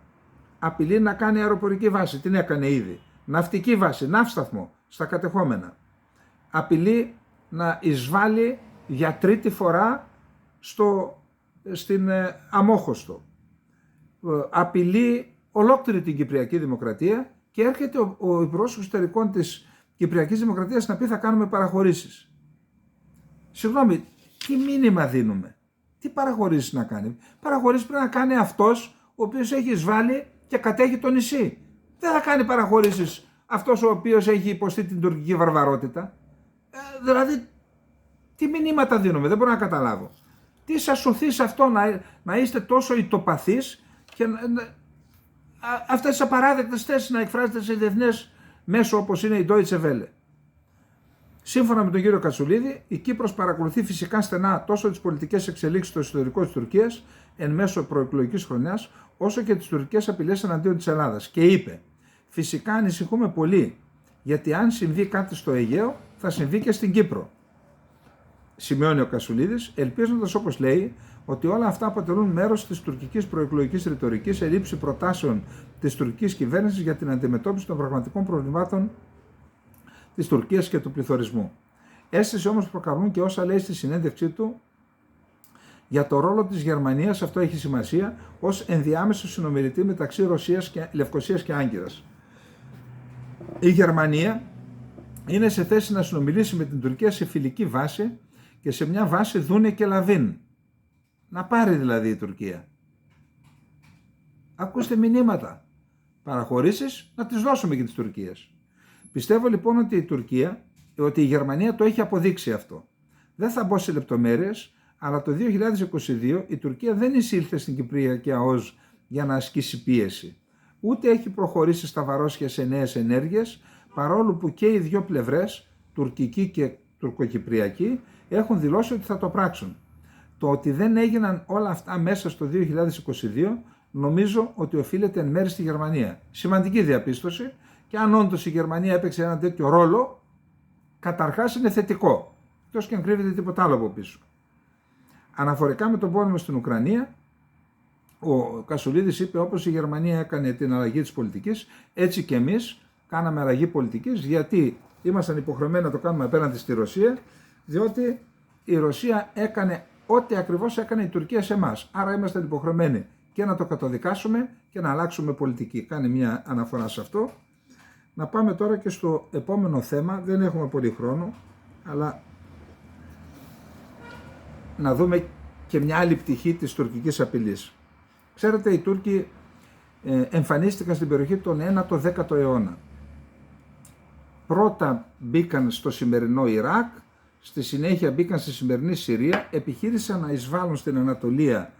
απειλεί να κάνει αεροπορική βάση, την έκανε ήδη, ναυτική βάση, ναύσταθμο στα κατεχόμενα. Απειλεί να εισβάλλει για τρίτη φορά στην Αμόχωστο. Απειλεί ολόκληρη την Κυπριακή Δημοκρατία και έρχεται ο Υπουργός Εξωτερικών της Κυπριακής Δημοκρατίας να πει θα κάνουμε παραχωρήσεις. Συγγνώμη, τι μήνυμα δίνουμε, τι παραχωρήσεις να κάνει? Παραχωρήσεις πρέπει να κάνει αυτός ο οποίος έχει εισβάλει και κατέχει το νησί. Δεν θα κάνει παραχωρήσεις αυτός ο οποίος έχει υποστεί την τουρκική βαρβαρότητα. Δηλαδή, τι μηνύματα δίνουμε, δεν μπορώ να καταλάβω. Τι σας σωθεί σε αυτό να είστε τόσο ητοπαθείς και αυτές τις απαράδεκτες θέσεις να εκφράζετε σε διεθνές μέσο όπως είναι η Deutsche Welle. Σύμφωνα με τον κύριο Κατσουλίδη, η Κύπρος παρακολουθεί φυσικά στενά τόσο τις πολιτικές εξελίξεις στο εσωτερικό της Τουρκίας εν μέσω προεκλογικής χρονιάς, όσο και τις τουρκικές απειλές εναντίον της Ελλάδας. Και είπε, φυσικά ανησυχούμε πολύ, γιατί αν συμβεί κάτι στο Αιγαίο, θα συμβεί και στην Κύπρο. Σημειώνει ο Κασουλίδης, ελπίζοντας όπως λέει, ότι όλα αυτά αποτελούν μέρος της τουρκικής προεκλογικής ρητορικής σε λήψη προτάσεων της τουρκικής κυβέρνησης για την αντιμετώπιση των πραγματικών προβλημάτων της Τουρκίας και του πληθωρισμού. Αίσθηση όμως προκαλούν και όσα λέει στη συνέντευξή του για το ρόλο της Γερμανίας, αυτό έχει σημασία, ως ενδιάμεσο συνομιλητή μεταξύ Λευκωσίας και Άγκυρας. Η Γερμανία είναι σε θέση να συνομιλήσει με την Τουρκία σε φιλική βάση και σε μια βάση Δούνε και Λαβίν. Να πάρει δηλαδή η Τουρκία. Ακούστε μηνύματα. Παραχωρήσεις να τις δώσουμε και τις Τουρκίες. Πιστεύω λοιπόν ότι η Γερμανία το έχει αποδείξει αυτό. Δεν θα μπω σε λεπτομέρειες, αλλά το 2022 η Τουρκία δεν εισήλθε στην Κυπριακή ΑΟΣ για να ασκήσει πίεση. Ούτε έχει προχωρήσει σταυρόσια σε νέες ενέργειες, παρόλο που και οι δύο πλευρές τουρκική και τουρκοκυπριακή, έχουν δηλώσει ότι θα το πράξουν. Το ότι δεν έγιναν όλα αυτά μέσα στο 2022, νομίζω ότι οφείλεται εν μέρει στη Γερμανία. Σημαντική διαπίστωση, και αν όντως η Γερμανία έπαιξε ένα τέτοιο ρόλο, καταρχάς είναι θετικό, εκτός και αν κρύβεται τίποτα άλλο από πίσω. Αναφορικά με τον πόλεμο στην Ουκρανία, ο Κασουλίδης είπε, όπως η Γερμανία έκανε την αλλαγή της πολιτικής, έτσι και εμείς κάναμε αλλαγή πολιτικής, γιατί ήμασταν υποχρεωμένοι να το κάνουμε απέναντι στη Ρωσία, διότι η Ρωσία έκανε ό,τι ακριβώς έκανε η Τουρκία σε εμάς. Άρα ήμασταν υποχρεωμένοι και να το καταδικάσουμε και να αλλάξουμε πολιτική. Κάνει μια αναφορά σε αυτό. Να πάμε τώρα και στο επόμενο θέμα. Δεν έχουμε πολύ χρόνο, αλλά να δούμε και μια άλλη πτυχή της τουρκικής απειλής. Ξέρετε, οι Τούρκοι εμφανίστηκαν στην περιοχή τον 9ο-10ο αιώνα. Πρώτα μπήκαν στο σημερινό Ιράκ, στη συνέχεια μπήκαν στη σημερινή Συρία, επιχείρησαν να εισβάλλουν στην Ανατολία,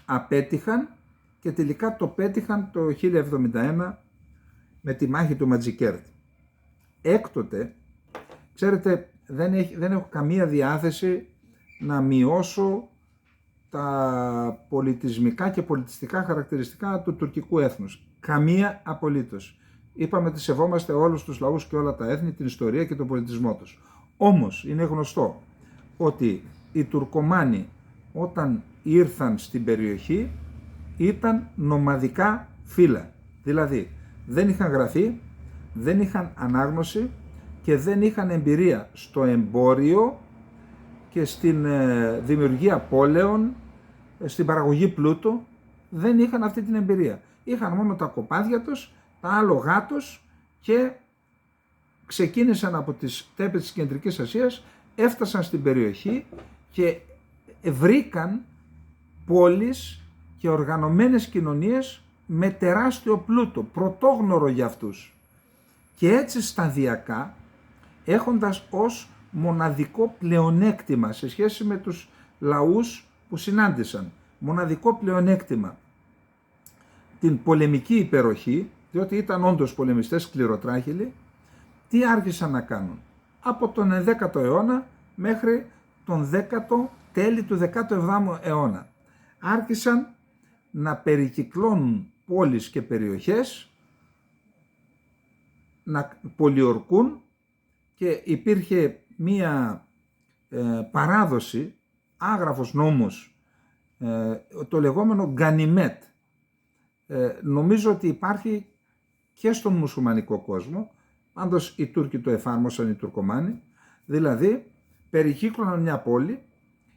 απέτυχαν και τελικά το πέτυχαν το 1071 με τη μάχη του Ματζικέρτ. Έκτοτε, ξέρετε, δεν έχω καμία διάθεση να μειώσω τα πολιτισμικά και πολιτιστικά χαρακτηριστικά του τουρκικού έθνους. Καμία απολύτως. Είπαμε ότι σεβόμαστε όλους τους λαούς και όλα τα έθνη, την ιστορία και τον πολιτισμό τους. Όμως είναι γνωστό ότι οι Τουρκομάνοι όταν ήρθαν στην περιοχή ήταν νομαδικά φύλλα. Δηλαδή δεν είχαν γραφεί, δεν είχαν ανάγνωση και δεν είχαν εμπειρία στο εμπόριο και στην δημιουργία πόλεων, στην παραγωγή πλούτου. Δεν είχαν αυτή την εμπειρία. Είχαν μόνο τα κοπάδια τους, τα άλογά τους και ξεκίνησαν από τις τέπες της Κεντρικής Ασίας, έφτασαν στην περιοχή και βρήκαν πόλεις και οργανωμένες κοινωνίες με τεράστιο πλούτο, πρωτόγνωρο για αυτούς. Και έτσι σταδιακά, έχοντας ως μοναδικό πλεονέκτημα σε σχέση με τους λαούς που συνάντησαν, μοναδικό πλεονέκτημα την πολεμική υπεροχή, διότι ήταν όντως πολεμιστές σκληροτράχυλοι, τι άρχισαν να κάνουν? Από τον 11ο αιώνα μέχρι τον 10ο, τέλη του 17ου αιώνα. Άρχισαν να περικυκλώνουν πόλεις και περιοχές, να πολιορκούν και υπήρχε μία παράδοση, άγραφος νόμος, το λεγόμενο γκανιμέτ. Νομίζω ότι υπάρχει και στον μουσουλμανικό κόσμο, πάντως οι Τούρκοι το εφάρμοσαν, οι Τουρκομάνοι, δηλαδή περικύκλωναν μια πόλη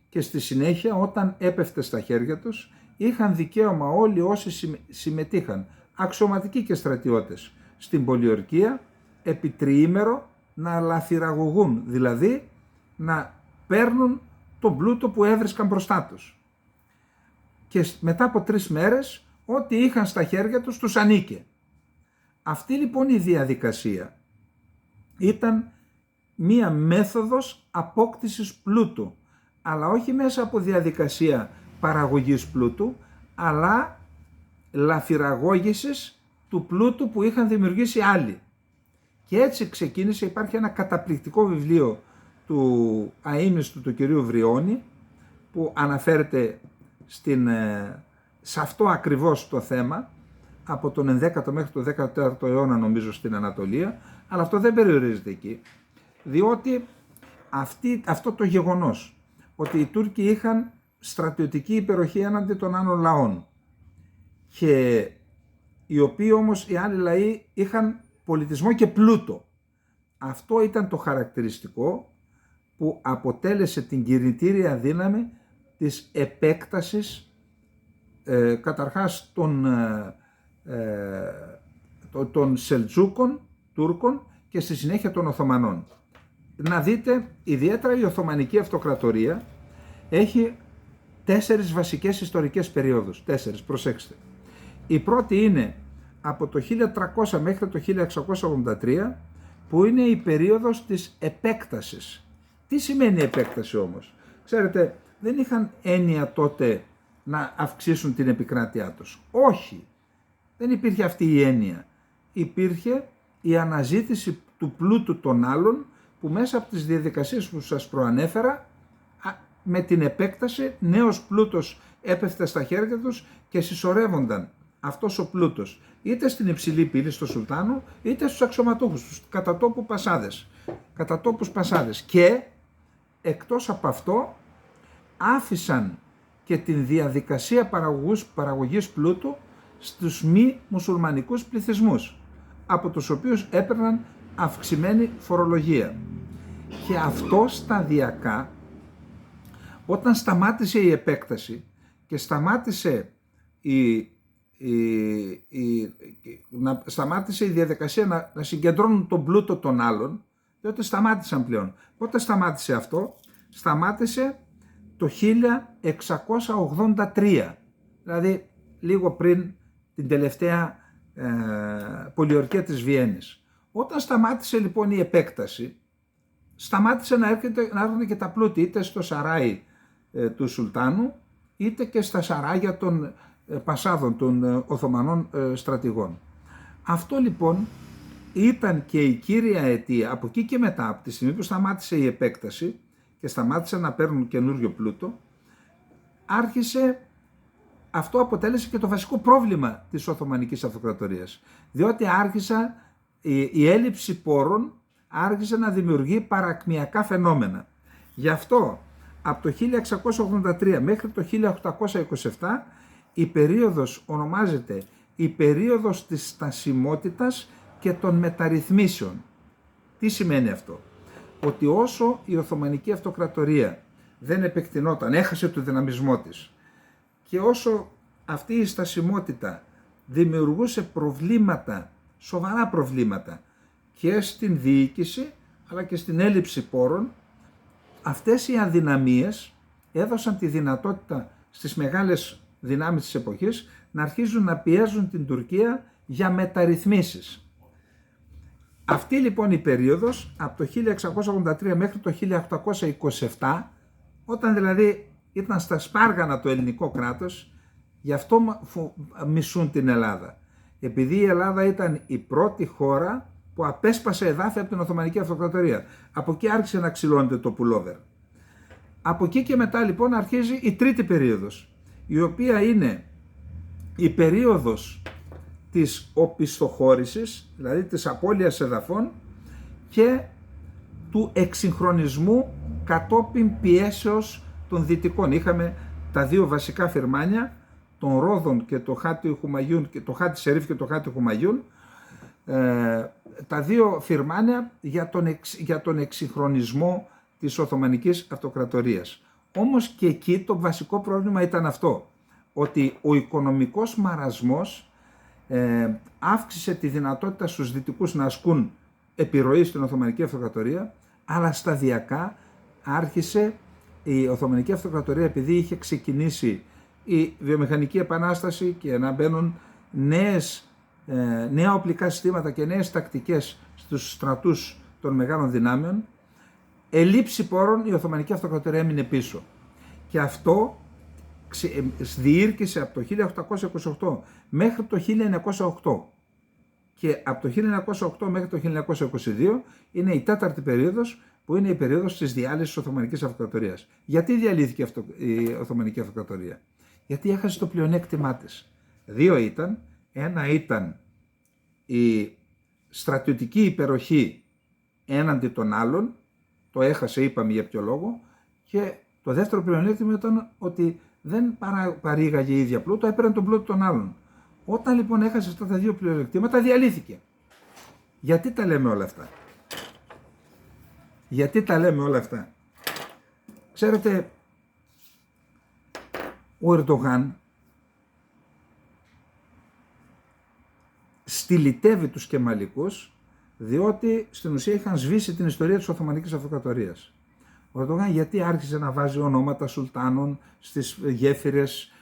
και στη συνέχεια όταν έπεφτε στα χέρια τους είχαν δικαίωμα όλοι όσοι συμμετείχαν, αξιωματικοί και στρατιώτες, στην πολιορκία επί τριήμερο να λαφυραγωγούν, δηλαδή να παίρνουν τον πλούτο που έβρισκαν μπροστά τους. Και μετά από 3 μέρες ό,τι είχαν στα χέρια τους τους ανήκε. Αυτή λοιπόν η διαδικασία ήταν μία μέθοδος απόκτησης πλούτου, αλλά όχι μέσα από διαδικασία παραγωγής πλούτου, αλλά λαφυραγώγησης του πλούτου που είχαν δημιουργήσει άλλοι. Και έτσι ξεκίνησε, υπάρχει ένα καταπληκτικό βιβλίο του αείμνηστου του κυρίου Βριώνη, που αναφέρεται σε αυτό ακριβώς το θέμα, από τον 11ο μέχρι τον 14ο αιώνα νομίζω στην Ανατολία, αλλά αυτό δεν περιορίζεται εκεί, διότι αυτό το γεγονός ότι οι Τούρκοι είχαν στρατιωτική υπεροχή έναντι των άλλων λαών και οι οποίοι όμως οι άλλοι λαοί είχαν πολιτισμό και πλούτο, αυτό ήταν το χαρακτηριστικό που αποτέλεσε την κινητήρια δύναμη της επέκτασης καταρχάς των Σελτζούκων, Τούρκων και στη συνέχεια των Οθωμανών. Να δείτε, ιδιαίτερα η Οθωμανική Αυτοκρατορία έχει 4 βασικές ιστορικές περιόδους. 4, προσέξτε. Η πρώτη είναι από το 1300 μέχρι το 1683, που είναι η περίοδος της επέκτασης. Τι σημαίνει επέκταση όμως? Ξέρετε, δεν είχαν έννοια τότε να αυξήσουν την επικράτειά τους. Όχι, δεν υπήρχε αυτή η έννοια. Υπήρχε η αναζήτηση του πλούτου των άλλων που μέσα από τις διαδικασίες που σας προανέφερα, με την επέκταση νέος πλούτος έπεφτε στα χέρια τους και συσσωρεύονταν αυτός ο πλούτος είτε στην υψηλή πύλη στο Σουλτάνο είτε στους αξιωματούχους, στους κατατόπους πασάδες. Και εκτός από αυτό άφησαν και την διαδικασία παραγωγής πλούτου στους μη μουσουλμανικούς πληθυσμούς, από τους οποίους έπαιρναν αυξημένη φορολογία. Και αυτό σταδιακά, όταν σταμάτησε η επέκταση και σταμάτησε σταμάτησε η διαδικασία να συγκεντρώνουν τον πλούτο των άλλων, διότι σταμάτησαν πλέον. Πότε σταμάτησε αυτό? Σταμάτησε το 1683, δηλαδή λίγο πριν την τελευταία πολιορκία της Βιέννης. Όταν σταμάτησε λοιπόν η επέκταση, σταμάτησε να έρχονται και τα πλούτη είτε στο σαράι του Σουλτάνου είτε και στα σαράγια των πασάδων, των Οθωμανών στρατηγών. Αυτό λοιπόν ήταν και η κύρια αιτία. Από εκεί και μετά, από τη στιγμή που σταμάτησε η επέκταση και σταμάτησε να παίρνουν καινούριο πλούτο, αυτό αποτέλεσε και το βασικό πρόβλημα της Οθωμανικής Αυτοκρατορίας, διότι η έλλειψη πόρων άρχισε να δημιουργεί παρακμιακά φαινόμενα. Γι' αυτό από το 1683 μέχρι το 1827 η περίοδος ονομάζεται η περίοδος της στασιμότητας και των μεταρρυθμίσεων. Τι σημαίνει αυτό? Ότι όσο η Οθωμανική Αυτοκρατορία δεν επεκτηνόταν, έχασε το δυναμισμό της, και όσο αυτή η στασιμότητα δημιουργούσε προβλήματα, σοβαρά προβλήματα και στην διοίκηση αλλά και στην έλλειψη πόρων, αυτές οι αδυναμίες έδωσαν τη δυνατότητα στις μεγάλες δυνάμεις της εποχής να αρχίζουν να πιέζουν την Τουρκία για μεταρρυθμίσεις. Αυτή λοιπόν η περίοδος από το 1683 μέχρι το 1827, όταν δηλαδή ήταν στα σπάργανα το ελληνικό κράτος, γι' αυτό μισούν την Ελλάδα. Επειδή η Ελλάδα ήταν η πρώτη χώρα που απέσπασε εδάφη από την Οθωμανική Αυτοκρατορία. Από εκεί άρχισε να ξυλώνεται το πουλόβερ. Από εκεί και μετά λοιπόν αρχίζει η τρίτη περίοδος, η οποία είναι η περίοδος της οπισθοχώρησης, δηλαδή της απώλειας εδαφών και του εξυγχρονισμού κατόπιν πιέσεως των δυτικών. Είχαμε τα δύο βασικά φυρμάνια, των Ρόδων και το Χάτι Χουμαγιούν, και το Χάτι Σερίφ και το Χάτι Χουμαγιούν, τα δύο φυρμάνια για τον εξυγχρονισμό της Οθωμανικής Αυτοκρατορίας. Όμως και εκεί το βασικό πρόβλημα ήταν αυτό, ότι ο οικονομικός μαρασμός αύξησε τη δυνατότητα στους δυτικούς να ασκούν επιρροή στην Οθωμανική Αυτοκρατορία, αλλά σταδιακά άρχισε η Οθωμανική Αυτοκρατορία, επειδή είχε ξεκινήσει η βιομηχανική επανάσταση και να μπαίνουν νέα οπλικά συστήματα και νέες τακτικές στους στρατούς των μεγάλων δυνάμεων, ελήψη πόρων, η Οθωμανική Αυτοκρατορία έμεινε πίσω. Και αυτό διήρκησε από το 1828 μέχρι το 1908. Και από το 1908 μέχρι το 1922 είναι η τέταρτη περίοδος, που είναι η περίοδος της διάλυσης της Οθωμανικής Αυτοκρατορίας. Γιατί διαλύθηκε η Οθωμανική Αυτοκρατορία? Γιατί έχασε το πλεονέκτημά της. Δύο ήταν. Ένα ήταν η στρατιωτική υπεροχή έναντι των άλλων, το έχασε, είπαμε για ποιο λόγο, και το δεύτερο πλεονέκτημα ήταν ότι δεν παρήγαγε η ίδια πλούτο, έπαιρνε τον πλούτο των άλλων. Όταν λοιπόν έχασε αυτά τα δύο πλεονεκτήματα, διαλύθηκε. Γιατί τα λέμε όλα αυτά? Γιατί τα λέμε όλα αυτά? Ξέρετε, ο Ερντογάν στυλιτεύει τους Κεμαλικούς, διότι στην ουσία είχαν σβήσει την ιστορία της Οθωμανικής Αυτοκρατορίας. Ο Ερντογάν γιατί άρχισε να βάζει ονόματα σουλτάνων στις γέφυρες,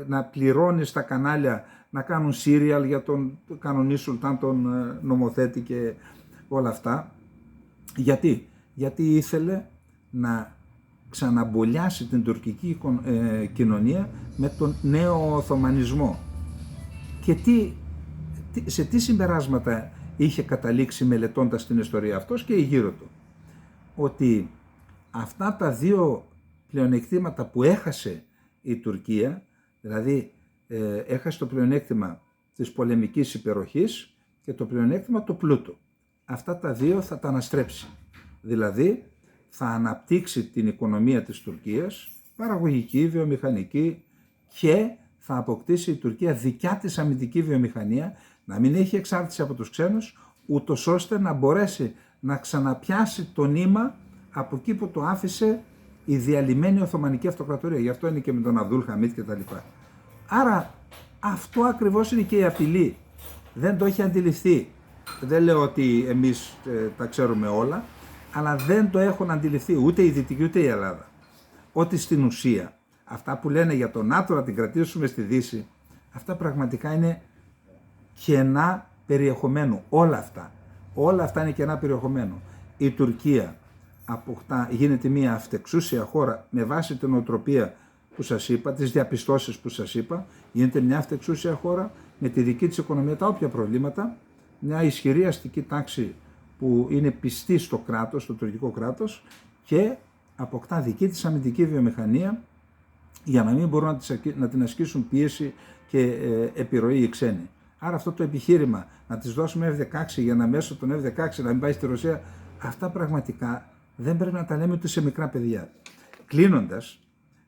να πληρώνει στα κανάλια να κάνουν σύριαλ για τον κανονί σουλτάν, τον νομοθέτη και όλα αυτά? Γιατί ήθελε να ξαναμπολιάσει την τουρκική κοινωνία με τον νέο Οθωμανισμό. Και σε τι συμπεράσματα είχε καταλήξει μελετώντας την ιστορία αυτός και η γύρω του. Ότι αυτά τα δύο πλεονεκτήματα που έχασε η Τουρκία, δηλαδή έχασε το πλεονέκτημα της πολεμικής υπεροχής και το πλεονέκτημα του πλούτου. Αυτά τα δύο θα τα αναστρέψει. Δηλαδή θα αναπτύξει την οικονομία της Τουρκίας, παραγωγική, βιομηχανική, και θα αποκτήσει η Τουρκία δικιά της αμυντική βιομηχανία, να μην έχει εξάρτηση από τους ξένους, ούτως ώστε να μπορέσει να ξαναπιάσει το νήμα από εκεί που το άφησε η διαλυμένη Οθωμανική Αυτοκρατορία. Γι' αυτό είναι και με τον Αμπτούλ Χαμίτ κτλ. Άρα αυτό ακριβώς είναι και η απειλή. Δεν το έχει αντιληφθεί. Δεν λέω ότι εμείς τα ξέρουμε όλα, αλλά δεν το έχουν αντιληφθεί ούτε η Δυτική ούτε η Ελλάδα. Ότι στην ουσία αυτά που λένε για το ΝΑΤΟ να την κρατήσουμε στη Δύση, αυτά πραγματικά είναι κενά περιεχομένου. Όλα αυτά είναι κενά περιεχομένου. Η Τουρκία γίνεται μια αυτεξούσια χώρα με βάση την οτροπία που σας είπα, τις διαπιστώσεις που σας είπα, γίνεται μια αυτεξούσια χώρα με τη δική της οικονομία, τα όποια προβλήματα, μια ισχυρή αστική τάξη που είναι πιστή στο κράτος, στο τουρκικό κράτος, και αποκτά δική της αμυντική βιομηχανία για να μην μπορούν να την ασκήσουν πίεση και επιρροή οι ξένοι. Άρα αυτό το επιχείρημα να της δώσουμε F-16 για να μέσω των F-16 να μην πάει στη Ρωσία, αυτά πραγματικά δεν πρέπει να τα λέμε ούτε σε μικρά παιδιά. Κλείνοντας,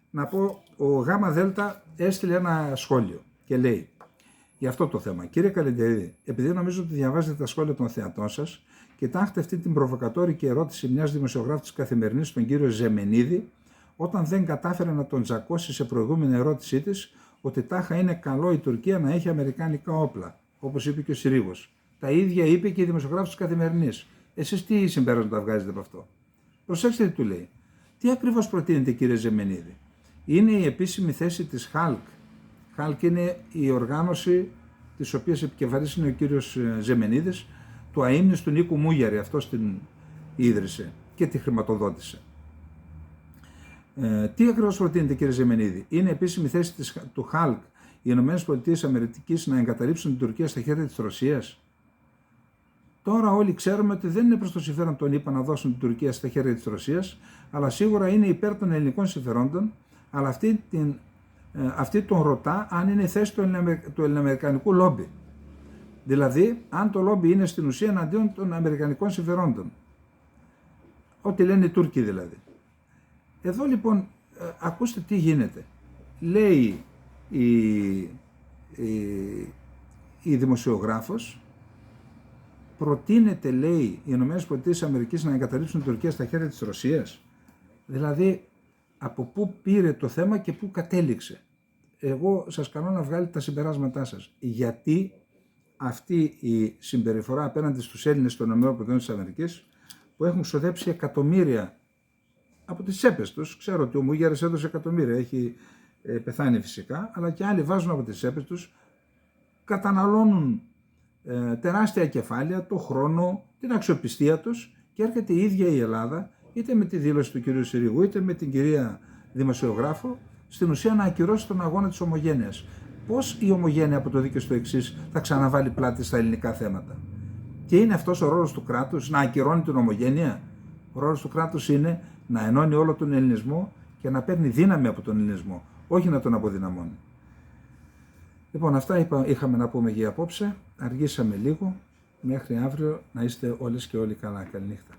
να πω, ο ΓΔ έστειλε ένα σχόλιο και λέει για αυτό το θέμα: κύριε Καλλιντερίδη, επειδή νομίζω ότι διαβάζετε τα σχόλια των θεατών σας, κοιτάξτε αυτή την προβοκατόρικη ερώτηση μιας δημοσιογράφου της Καθημερινής, τον κύριο Ζεμενίδη, όταν δεν κατάφερε να τον τζακώσει σε προηγούμενη ερώτησή της ότι τάχα είναι καλό η Τουρκία να έχει αμερικάνικα όπλα, όπως είπε και ο Συρίγος. Τα ίδια είπε και η δημοσιογράφος της Καθημερινής. Εσείς τι συμπέρασματα βγάζετε από αυτό? Προσέξτε τι του λέει. Τι ακριβώς προτείνετε, κύριε Ζεμενίδη? Είναι η επίσημη θέση της ΧΑΛΚ. ΧΑΛΚ είναι η οργάνωση της οποίας επικεφαλής είναι ο κύριος Ζεμενίδης, του αείμνηστου Νίκου Μούγιαρη, αυτός την ίδρυσε και τη χρηματοδότησε. Τι ακριβώς προτείνετε, κύριε Ζεμενίδη? Είναι επίσημη θέση του ΧΑΛΚ οι ΗΠΑ να εγκαταλείψουν την Τουρκία στα χέρια της Ρωσίας? Τώρα όλοι ξέρουμε ότι δεν είναι προς το συμφέρον των ΗΠΑ να δώσουν την Τουρκία στα χέρια της Ρωσίας, αλλά σίγουρα είναι υπέρ των ελληνικών συμφερόντων, αλλά αυτή τον ρωτά αν είναι η θέση του ελληνοαμερικανικού λόμπι. Δηλαδή, αν το λόμπι είναι στην ουσία εναντίον των αμερικανικών συμφερόντων. Ό,τι λένε οι Τούρκοι δηλαδή. Εδώ λοιπόν, ακούστε τι γίνεται. Λέει η δημοσιογράφος, προτείνεται, λέει, οι ΗΠΑ να εγκαταλείψουν την Τουρκία στα χέρια της Ρωσίας. Δηλαδή, από πού πήρε το θέμα και πού κατέληξε? Εγώ σας καλώ να βγάλετε τα συμπεράσματά σας. Γιατί αυτή η συμπεριφορά απέναντι στους Έλληνες των ΗΠΑ, που έχουν ξοδέψει εκατομμύρια από τις τσέπες τους, ξέρω ότι ο Μούγιαρης έδωσε εκατομμύρια, έχει πεθάνει φυσικά, αλλά και άλλοι βάζουν από τις τσέπες τους, καταναλώνουν τεράστια κεφάλαια, το χρόνο, την αξιοπιστία τους, και έρχεται η ίδια η Ελλάδα, είτε με τη δήλωση του κυρίου Συρίγου, είτε με την κυρία δημοσιογράφο, στην ουσία να ακυρώσει τον αγώνα της ομογένειας. Πώς η ομογένεια από το δίκαιο στο εξής θα ξαναβάλει πλάτη στα ελληνικά θέματα? Και είναι αυτός ο ρόλος του κράτους, να ακυρώνει την ομογένεια? Ο ρόλος του κράτους είναι να ενώνει όλο τον ελληνισμό και να παίρνει δύναμη από τον ελληνισμό, όχι να τον αποδυναμώνει. Λοιπόν, αυτά είχαμε να πούμε για απόψε. Αργήσαμε λίγο. Μέχρι αύριο να είστε όλες και όλοι καλά. Καληνύχτα.